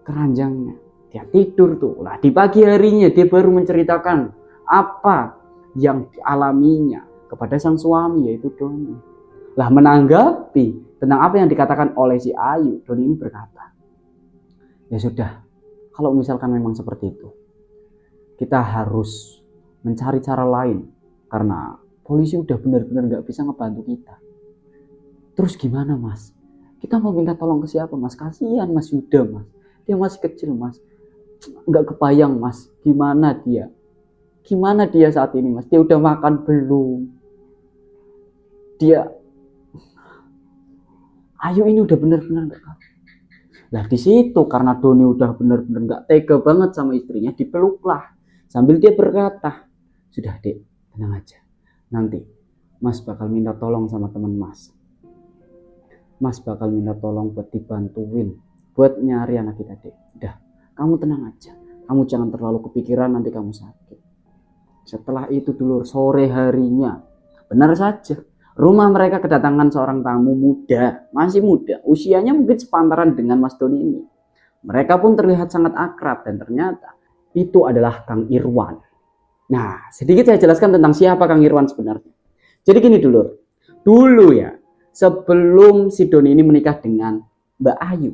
ke ranjangnya. Dia tidur tuh. Lah di pagi harinya dia baru menceritakan apa yang dialaminya kepada sang suami, yaitu Doni. Lah menanggapi tentang apa yang dikatakan oleh si Ayu, Doni ini berkata, ya sudah, kalau misalkan memang seperti itu, kita harus mencari cara lain karena polisi udah benar-benar gak bisa ngebantu kita. Terus gimana, Mas? Kita mau minta tolong ke siapa, Mas? Kasihan Mas Yuda, Mas. Dia masih kecil, Mas. Gak kebayang, Mas, gimana dia saat ini, Mas? Dia udah makan belum? Ayu ini udah benar-benar gak tahu. Lah di situ karena Doni udah benar-benar gak tega banget sama istrinya, dipeluklah sambil dia berkata, sudah Dek, tenang aja. Nanti Mas bakal minta tolong sama teman Mas. Mas bakal minta tolong buat dibantuin buat nyari anak kita, Dek. Udah, kamu tenang aja. Kamu jangan terlalu kepikiran, nanti kamu sakit. Setelah itu dulu sore harinya, benar saja, rumah mereka kedatangan seorang tamu muda, masih muda, usianya mungkin sepantaran dengan Mas Doni ini. Mereka pun terlihat sangat akrab dan ternyata itu adalah Kang Irwan. Nah, sedikit saya jelaskan tentang siapa Kang Irwan sebenarnya. Jadi gini dulu ya, sebelum si Doni ini menikah dengan Mbak Ayu,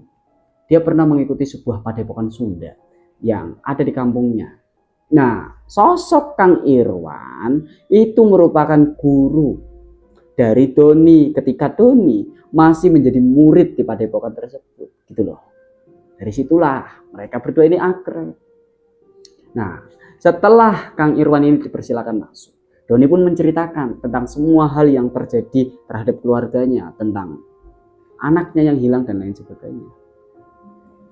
dia pernah mengikuti sebuah padepokan Sunda yang ada di kampungnya. Nah, sosok Kang Irwan itu merupakan guru dari Doni ketika Doni masih menjadi murid di padepokan tersebut, gitu loh. Dari situlah mereka berdua ini akrab. Nah, setelah Kang Irwan ini dipersilakan masuk, Doni pun menceritakan tentang semua hal yang terjadi terhadap keluarganya, tentang anaknya yang hilang dan lain sebagainya.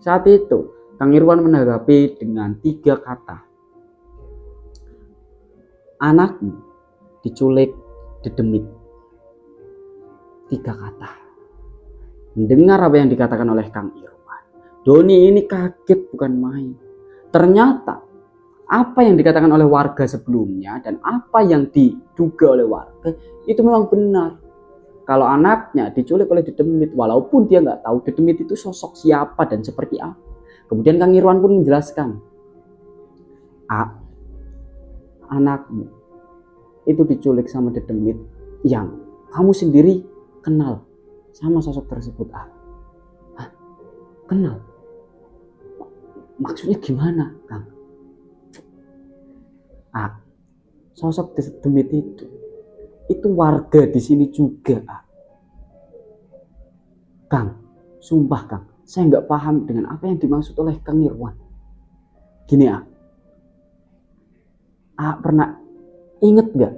Saat itu, Kang Irwan menanggapi dengan 3 kata. Anakmu diculik, didemit. 3 kata. Mendengar apa yang dikatakan oleh Kang Irwan, Doni ini kaget bukan main. Ternyata apa yang dikatakan oleh warga sebelumnya dan apa yang diduga oleh warga itu memang benar. Kalau anaknya diculik oleh Dedemit, walaupun dia nggak tahu Dedemit itu sosok siapa dan seperti apa. Kemudian Kang Irwan pun menjelaskan, anakmu itu diculik sama Dedemit yang kamu sendiri kenal sama sosok tersebut. Kenal? Maksudnya gimana, Kang? Sosok Dedemit itu warga di sini juga. Kang, sumpah Kang, saya nggak paham dengan apa yang dimaksud oleh Kang Irwan. Gini pernah inget nggak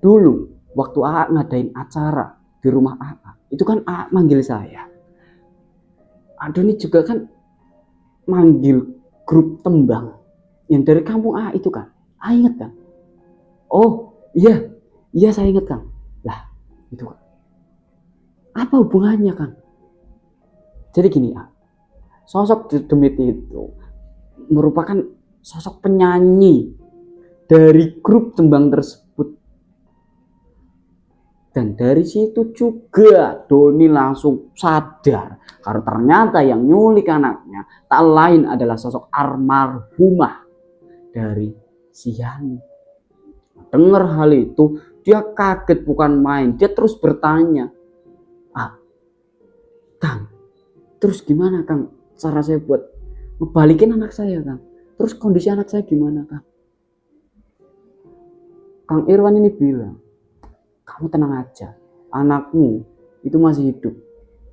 dulu waktu ngadain acara di rumah itu kan manggil saya. Doni juga kan manggil grup tembang yang dari kampung itu kan. Inget kan? Oh iya saya inget Kang. Lah itu kan apa hubungannya Kang? Jadi gini sosok Dedemit itu merupakan sosok penyanyi dari grup tembang tersebut. Dan dari situ juga Doni langsung sadar karena ternyata yang nyulik anaknya tak lain adalah sosok almarhumah dari si Yani. Dengar hal itu, dia kaget bukan main. Dia terus bertanya, Kang, terus gimana Kang cara saya buat ngebalikin anak saya Kang? Terus kondisi anak saya gimana Kang? Kang Irwan ini bilang, kamu tenang aja, anakmu itu masih hidup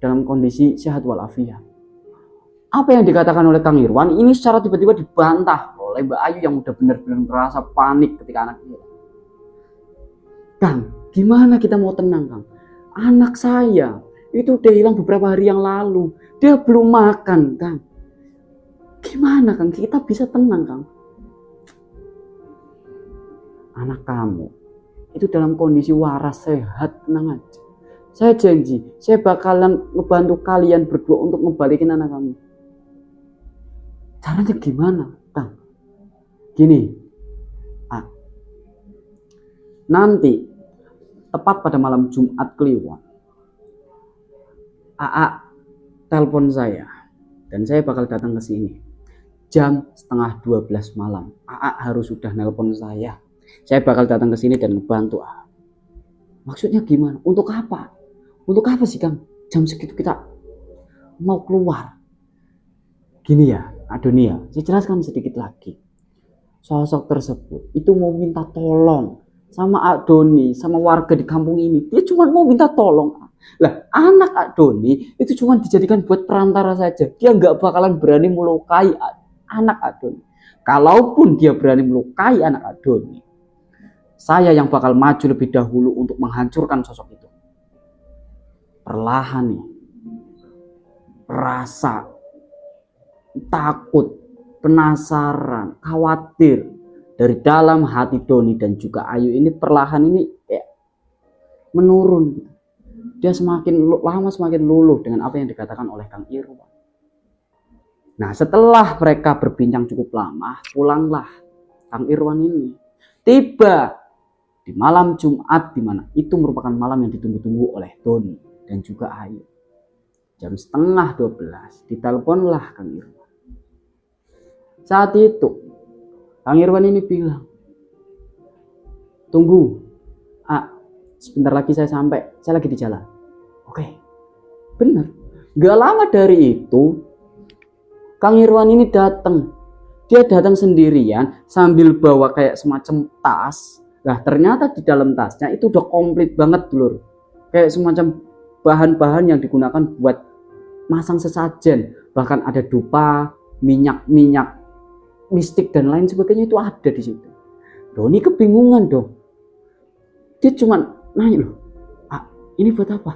dalam kondisi sehat walafiat. Apa yang dikatakan oleh Kang Irwan ini secara tiba-tiba dibantah oleh Mbak Ayu yang udah benar-benar merasa panik ketika anaknya. Kang, gimana kita mau tenang Kang? Anak saya itu udah hilang beberapa hari yang lalu, dia belum makan Kang. Gimana Kang kita bisa tenang Kang? Anak kamu itu dalam kondisi waras, sehat, tenang aja. Saya janji, saya bakalan ngebantu kalian berdua untuk ngebalikin anak kamu. Caranya gimana, Kang? Gini, nanti tepat pada malam Jumat Kliwon, telepon saya dan saya bakal datang ke sini jam 11:30 malam. Harus sudah nelpon saya. Saya bakal datang ke sini dan ngebantu. Maksudnya gimana? Untuk apa? Untuk apa sih Kang? Jam segitu kita mau keluar. Gini ya, Doni ya, saya jelaskan sedikit lagi. Sosok tersebut itu mau minta tolong sama Doni, sama warga di kampung ini. Dia cuma mau minta tolong. Lah, anak Doni itu cuma dijadikan buat perantara saja. Dia nggak bakalan berani melukai anak Doni. Kalaupun dia berani melukai anak Doni, saya yang bakal maju lebih dahulu untuk menghancurkan sosok itu. Perlahan nih, rasa takut, penasaran, khawatir dari dalam hati Doni dan juga Ayu ini perlahan ini menurun. Dia semakin lama semakin luluh dengan apa yang dikatakan oleh Kang Irwan. Nah, setelah mereka berbincang cukup lama, pulanglah Kang Irwan ini. Tiba di malam Jumat, di mana itu merupakan malam yang ditunggu-tunggu oleh Doni dan juga Ayu. Jam 11:30 diteleponlah Kang Irwan. Saat itu Kang Irwan ini bilang, tunggu, sebentar lagi saya sampai, saya lagi di jalan. Oke, benar. Gak lama dari itu Kang Irwan ini datang. Dia datang sendirian sambil bawa kayak semacam tas. Nah, ternyata di dalam tasnya itu udah komplit banget, Lur. Kayak semacam bahan-bahan yang digunakan buat masang sesajen. Bahkan ada dupa, minyak mistik dan lain sebagainya itu ada di situ. Doni kebingungan dong. Dia cuma nanya, loh, ini buat apa?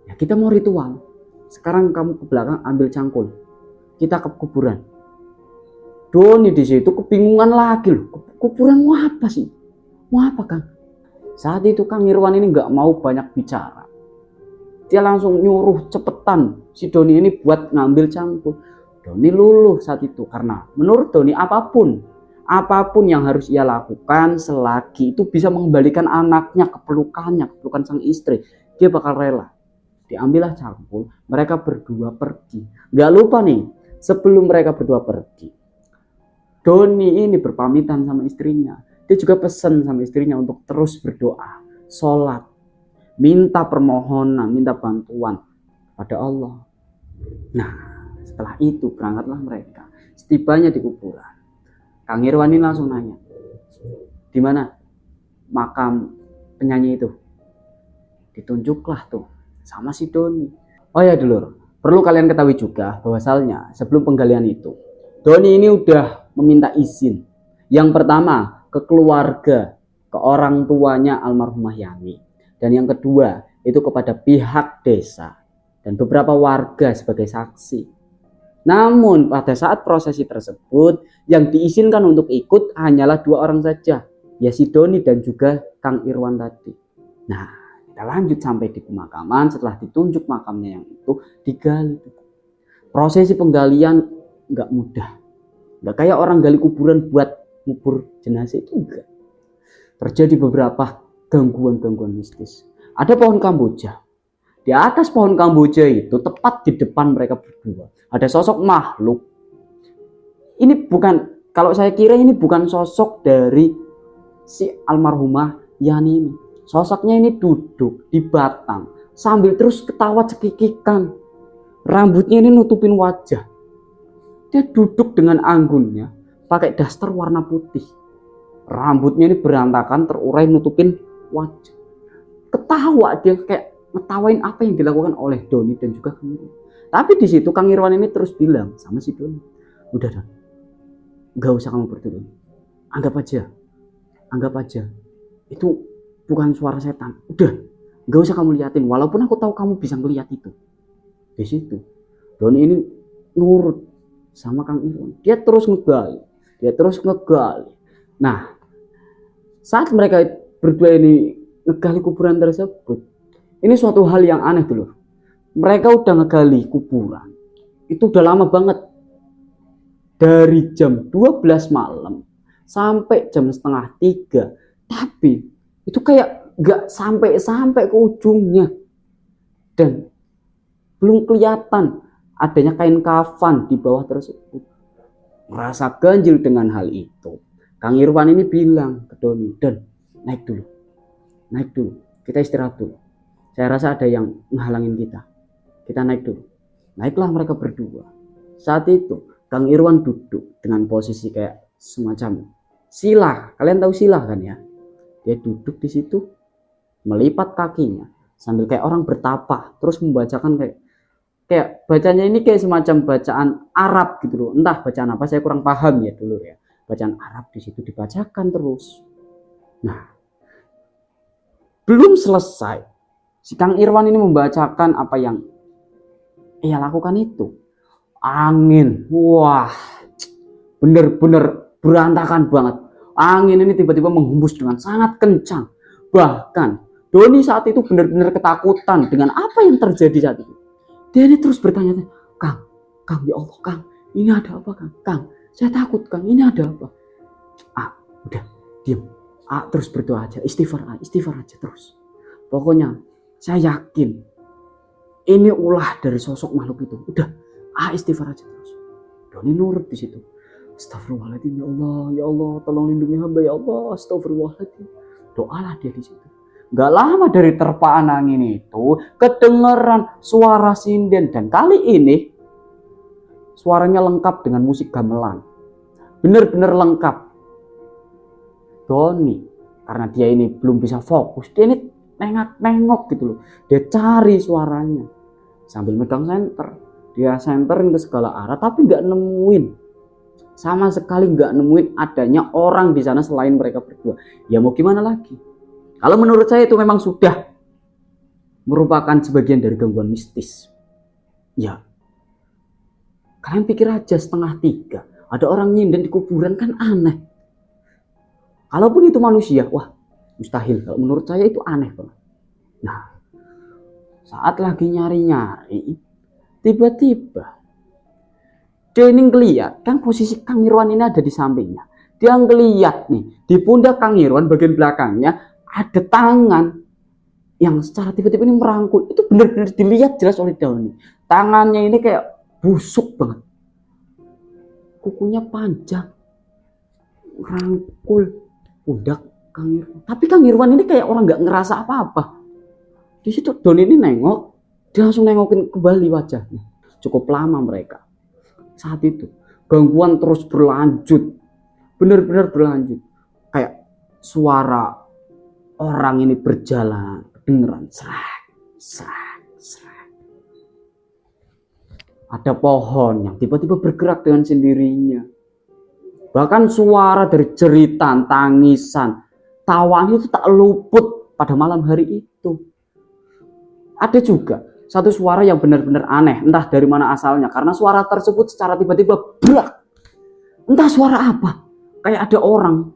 Ya kita mau ritual. Sekarang kamu ke belakang ambil cangkul. Kita ke kuburan. Doni di situ kebingungan lagi loh. Kuburan mau apa sih? Mau apa Kang? Saat itu Kang Irwan ini nggak mau banyak bicara. Dia langsung nyuruh cepetan si Doni ini buat ngambil cangkul. Doni luluh saat itu karena menurut Doni apapun apapun yang harus ia lakukan selagi itu bisa mengembalikan anaknya ke pelukan sang istri, dia bakal rela. Diambillah cangkul, mereka berdua pergi. Gak lupa nih, sebelum mereka berdua pergi, Doni ini berpamitan sama istrinya. Dia juga pesan sama istrinya untuk terus berdoa, sholat, minta permohonan, minta bantuan pada Allah. Nah, setelah itu berangkatlah mereka. Setibanya di kuburan, Kang Irwan ini langsung nanya, di mana makam penyanyi itu? Ditunjuklah tuh sama si Doni. Oh ya dulur, perlu kalian ketahui juga bahwasalnya sebelum penggalian itu, Doni ini udah meminta izin. Yang pertama ke keluarga, ke orang tuanya almarhumah Yani. Dan yang kedua itu kepada pihak desa dan beberapa warga sebagai saksi. Namun pada saat prosesi tersebut yang diizinkan untuk ikut hanyalah 2 orang saja, ya si Doni dan juga Kang Irwan tadi. Nah, kita lanjut sampai di pemakaman. Setelah ditunjuk makamnya yang itu digali. Prosesi penggalian nggak mudah, nggak kayak orang gali kuburan buat ngubur jenazah, itu enggak. Terjadi beberapa gangguan mistis. Ada pohon kamboja. Di atas pohon kamboja itu tepat di depan mereka berdua ada sosok makhluk. Ini bukan, kalau saya kira ini bukan sosok dari si almarhumah Yani ini. Sosoknya ini duduk di batang sambil terus ketawa cekikikan. Rambutnya ini nutupin wajah. Dia duduk dengan anggunnya pakai daster warna putih. Rambutnya ini berantakan, terurai, nutupin wajah. Ketawa dia, kayak ngetawain apa yang dilakukan oleh Doni dan juga Kang Irwan. Tapi di situ Kang Irwan ini terus bilang sama si Doni, udah Don, gak usah kamu berdua, anggap aja itu bukan suara setan. Udah, gak usah kamu liatin, walaupun aku tahu kamu bisa ngeliat itu. Di situ Doni ini nurut sama Kang Irwan. Dia terus ngegali. Nah, saat mereka berdua ini ngegali kuburan tersebut, ini suatu hal yang aneh dulu. Mereka udah ngegali kuburan itu udah lama banget, dari jam 12 malam sampai jam setengah 3, tapi itu kayak gak sampai ke ujungnya, dan belum kelihatan adanya kain kafan di bawah tersebut. Merasa ganjil dengan hal itu, Kang Irwan ini bilang ke Doni, "Don, naik dulu, kita istirahat dulu. Saya rasa ada yang menghalangin kita naik dulu." Naiklah mereka berdua. Saat itu Kang Irwan duduk dengan posisi kayak semacam sila. Kalian tahu sila kan ya? Dia duduk di situ, melipat kakinya sambil kayak orang bertapa, terus membacakan kayak bacanya ini kayak semacam bacaan Arab gitu loh. Entah bacaan apa, saya kurang paham ya dulu ya. Bacaan Arab di situ dibacakan terus. Nah, belum selesai, si Kang Irwan ini membacakan apa yang ia lakukan itu. Angin, wah, bener-bener berantakan banget. Angin ini tiba-tiba menghembus dengan sangat kencang. Bahkan Doni saat itu benar-benar ketakutan dengan apa yang terjadi saat itu. Dia ini terus bertanya, Kang, ya Allah, Kang, ini ada apa, Kang, saya takut, Kang, ini ada apa? Udah, diam. Terus berdoa aja, istighfar aja terus. Pokoknya saya yakin ini ulah dari sosok makhluk itu. Udah, istighfar aja terus. Doni nurut di situ. Astagfirullahaladzim, ya Allah, tolong lindungi hamba ya Allah, astagfirullahaladzim. Doalah dia di situ. Gak lama dari terpaan angin itu kedengeran suara sinden, dan kali ini suaranya lengkap dengan musik gamelan. Bener-bener lengkap. Doni, karena dia ini belum bisa fokus, dia ini nengok gitu loh. Dia cari suaranya sambil megang senter. Dia senterin ke segala arah, tapi nggak nemuin, sama sekali nggak nemuin adanya orang di sana selain mereka berdua. Ya mau gimana lagi? Kalau menurut saya itu memang sudah merupakan sebagian dari gangguan mistis. Ya, kalian pikir aja setengah 3 ada orang nyinden di kuburan, kan aneh. Kalaupun itu manusia, wah mustahil. Kalau menurut saya itu aneh banget. Nah, saat lagi nyari-nyari, tiba-tiba dia ini ngeliat, kan posisi Kang Irwan ini ada di sampingnya. Dia ngeliat nih, di pundak Kang Irwan bagian belakangnya ada tangan yang secara tiba-tiba ini merangkul. Itu benar-benar dilihat jelas oleh Doni. Tangannya ini kayak busuk banget. Kukunya panjang. Merangkul pundak Kang Irwan. Tapi Kang Irwan ini kayak orang nggak ngerasa apa-apa. Di situ Doni ini nengok, dia langsung nengokin kembali wajahnya. Cukup lama mereka. Saat itu gangguan terus berlanjut, benar-benar berlanjut. Kayak suara orang ini berjalan, kedengeran serak, serak, serak. Ada pohon yang tiba-tiba bergerak dengan sendirinya. Bahkan suara dari jeritan, tangisan, tawaan itu tak luput pada malam hari itu. Ada juga satu suara yang benar-benar aneh, entah dari mana asalnya, karena suara tersebut secara tiba-tiba brak. Entah suara apa, kayak ada orang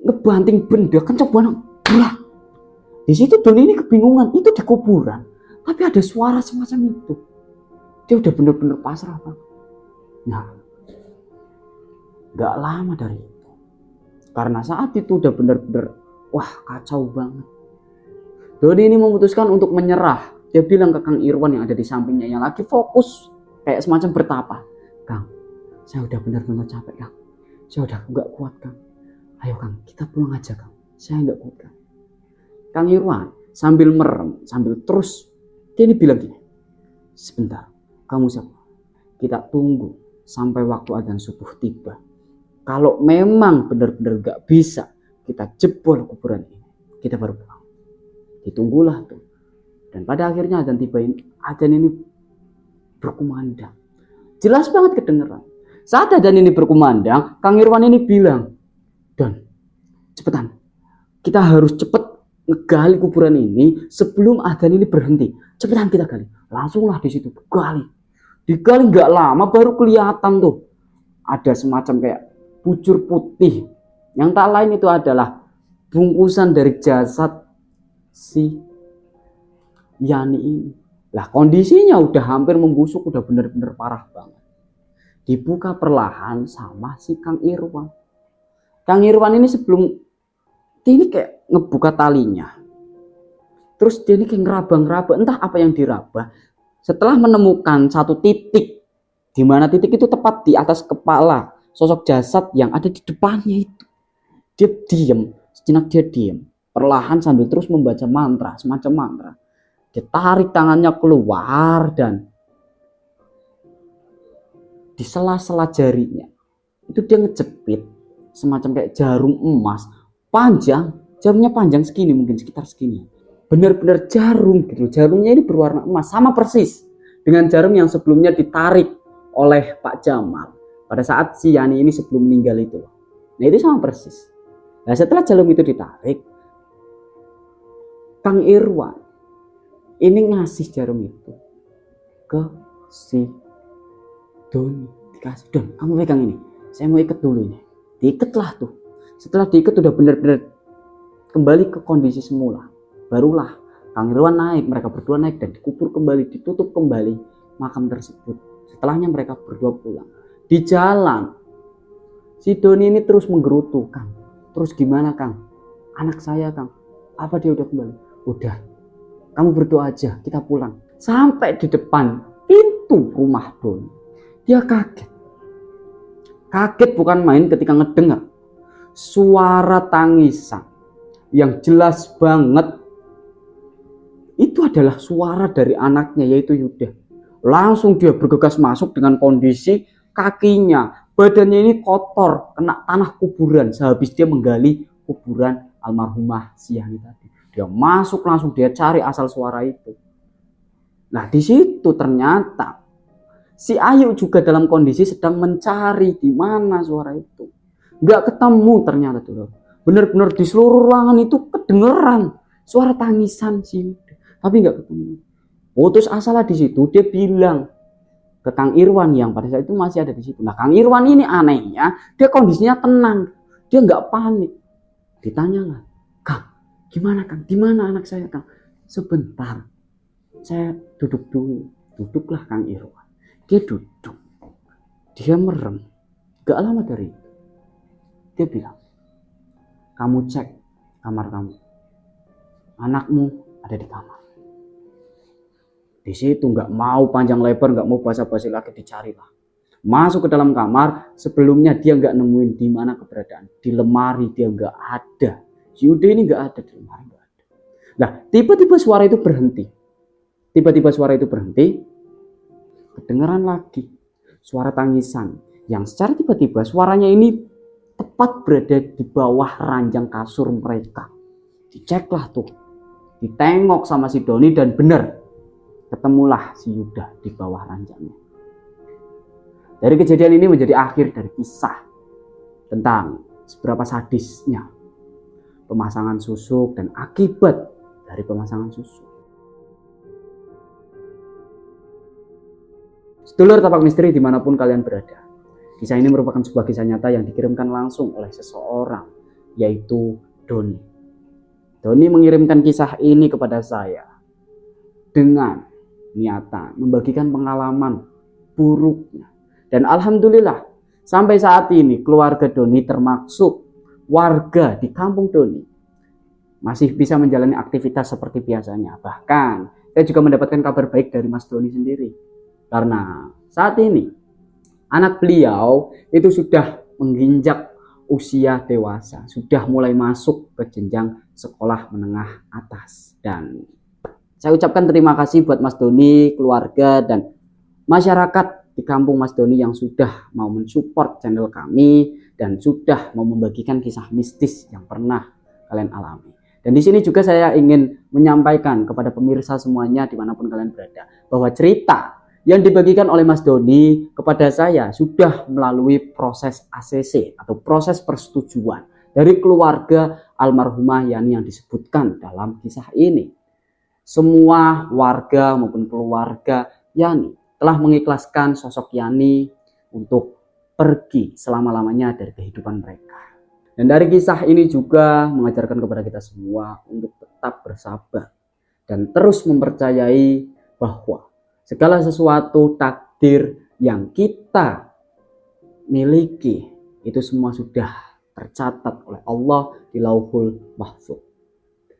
ngebanting benda kencang banget, brak. Di situ Doni ini kebingungan, itu di kuburan, tapi ada suara semacam itu. Dia udah benar-benar pasrah, Bang. Nah, gak lama dari itu, karena saat itu udah benar-benar, wah kacau banget. Doni ini memutuskan untuk menyerah. Dia bilang ke Kang Irwan yang ada di sampingnya, yang lagi fokus kayak semacam bertapa. Kang, saya udah benar-benar capek, Kang. Saya udah gak kuat, Kang. Ayo Kang, kita pulang aja, Kang. Saya gak kuat, Kang. Kang Irwan sambil merem, sambil terus, dia ini bilang gini, sebentar, kamu sabar. Kita tunggu sampai waktu adzan subuh tiba. Kalau memang benar-benar gak bisa, kita jebol kuburan ini. Kita baru pulang. Ditunggulah tuh. Dan pada akhirnya adzan tiba ini, adzan ini berkumandang. Jelas banget kedengeran. Saat adzan ini berkumandang, Kang Irwan ini bilang, Don, cepetan. Kita harus cepet ngegali kuburan ini sebelum adzan ini berhenti. Cepetan kita gali. Langsunglah di situ gali. Digali nggak lama baru kelihatan tuh ada semacam kayak bujur putih. Yang tak lain itu adalah bungkusan dari jasad si Yani ini. Lah kondisinya udah hampir membusuk, udah bener-bener parah banget. Dibuka perlahan sama si Kang Irwan. Kang Irwan ini sebelum dia ini kayak ngebuka talinya. Terus dia ini kayak ngeraba-ngeraba, entah apa yang diraba. Setelah menemukan satu titik, di mana titik itu tepat di atas kepala sosok jasad yang ada di depannya itu. Dia diam, sejenak dia diam. Perlahan sambil terus membaca mantra, semacam mantra. Dia tarik tangannya keluar dan di sela-sela jarinya itu dia ngejepit semacam kayak jarum emas panjang, jarumnya panjang segini, mungkin sekitar segini. Benar-benar jarum gitu. Jarumnya ini berwarna emas, sama persis dengan jarum yang sebelumnya ditarik oleh Pak Jamal pada saat si Yani ini sebelum meninggal itu. Nah itu sama persis. Nah setelah jarum itu ditarik, Kang Irwan ini ngasih jarum itu ke si Doni. Dikasih, Don, kamu pegang ini. Saya mau ikat dulu ini. Diikatlah tuh. Setelah diikat udah benar-benar kembali ke kondisi semula. Barulah Kang Irwan naik, mereka berdua naik dan dikubur kembali, ditutup kembali makam tersebut. Setelahnya mereka berdua pulang. Di jalan, si Doni ini terus menggerutu, Kang. Terus gimana, Kang? Anak saya, Kang. Apa dia udah kembali? Udah. Kamu berdoa aja, kita pulang. Sampai di depan pintu rumah Doni. Dia kaget. Kaget bukan main ketika ngedengar suara tangisan yang jelas banget. Itu adalah suara dari anaknya yaitu Yuda. Langsung dia bergegas masuk dengan kondisi kakinya, badannya ini kotor, kena tanah kuburan sehabis dia menggali kuburan almarhumah si Yani tadi. Dia masuk langsung dia cari asal suara itu. Nah di situ ternyata si Ayu juga dalam kondisi sedang mencari di mana suara itu. Nggak ketemu ternyata tuh. Benar-benar di seluruh ruangan itu kedengeran suara tangisan si Yuda. Tapi nggak ketemu. Putus asa lah di situ. Dia bilang ke Kang Irwan yang pada saat itu masih ada di situ. Nah Kang Irwan ini anehnya dia kondisinya tenang. Dia nggak panik. Ditanyalah, Kang, gimana Kang? Di mana anak saya Kang? Sebentar. Saya duduk dulu. Duduklah Kang Irwan. Dia duduk. Dia merem. Gak lama dari itu. Dia bilang, kamu cek kamar kamu, anakmu ada di kamar. Di situ nggak mau panjang lebar, nggak mau basa-basi lagi, dicarilah. Masuk ke dalam kamar, sebelumnya dia nggak nemuin di mana keberadaan. Di lemari dia nggak ada. Si Yuda ini nggak ada di lemari, nggak ada. Nah, tiba-tiba suara itu berhenti. Kedengaran lagi suara tangisan yang secara tiba-tiba suaranya ini tepat berada di bawah ranjang kasur mereka. Diceklah tuh, ditengok sama si Doni dan benar ketemulah si Yuda di bawah ranjangnya. Dari kejadian ini menjadi akhir dari kisah tentang seberapa sadisnya pemasangan susuk dan akibat dari pemasangan susuk. Sedulur Tapak Misteri dimanapun kalian berada, kisah ini merupakan sebuah kisah nyata yang dikirimkan langsung oleh seseorang, yaitu Doni. Doni mengirimkan kisah ini kepada saya dengan niatan membagikan pengalaman buruknya. Dan alhamdulillah sampai saat ini keluarga Doni termasuk warga di kampung Doni masih bisa menjalani aktivitas seperti biasanya. Bahkan saya juga mendapatkan kabar baik dari Mas Doni sendiri. Karena saat ini anak beliau itu sudah menginjak usia dewasa, sudah mulai masuk ke jenjang sekolah menengah atas. Dan saya ucapkan terima kasih buat Mas Doni, keluarga, dan masyarakat di kampung Mas Doni yang sudah mau mensupport channel kami dan sudah mau membagikan kisah mistis yang pernah kalian alami. Dan di sini juga saya ingin menyampaikan kepada pemirsa semuanya dimanapun kalian berada, bahwa cerita yang dibagikan oleh Mas Doni kepada saya sudah melalui proses ACC atau proses persetujuan dari keluarga almarhumah Yani yang disebutkan dalam kisah ini. Semua warga maupun keluarga Yani telah mengikhlaskan sosok Yani untuk pergi selama-lamanya dari kehidupan mereka. Dan dari kisah ini juga mengajarkan kepada kita semua untuk tetap bersabar dan terus mempercayai bahwa segala sesuatu takdir yang kita miliki itu semua sudah tercatat oleh Allah di Lauhul Mahfuz.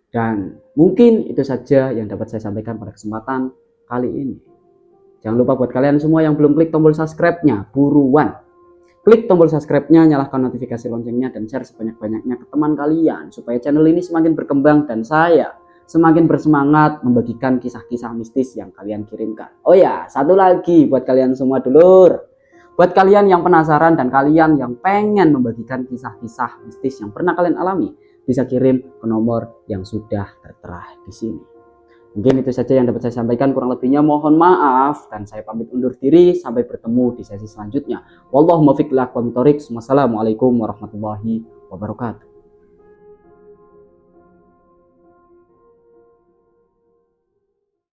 Dan mungkin itu saja yang dapat saya sampaikan pada kesempatan kali ini. Jangan lupa buat kalian semua yang belum klik tombol subscribe-nya, buruan klik tombol subscribe-nya, nyalakan notifikasi loncengnya, dan share sebanyak-banyaknya ke teman kalian supaya channel ini semakin berkembang dan saya semakin bersemangat membagikan kisah-kisah mistis yang kalian kirimkan. Oh ya, satu lagi buat kalian semua dulur. Buat kalian yang penasaran dan kalian yang pengen membagikan kisah-kisah mistis yang pernah kalian alami, bisa kirim ke nomor yang sudah tertera di sini. Mungkin itu saja yang dapat saya sampaikan, kurang lebihnya mohon maaf dan saya pamit undur diri sampai bertemu di sesi selanjutnya. Wallahul muwaffiq ila aqwamit thoriq. Wassalamualaikum warahmatullahi wabarakatuh.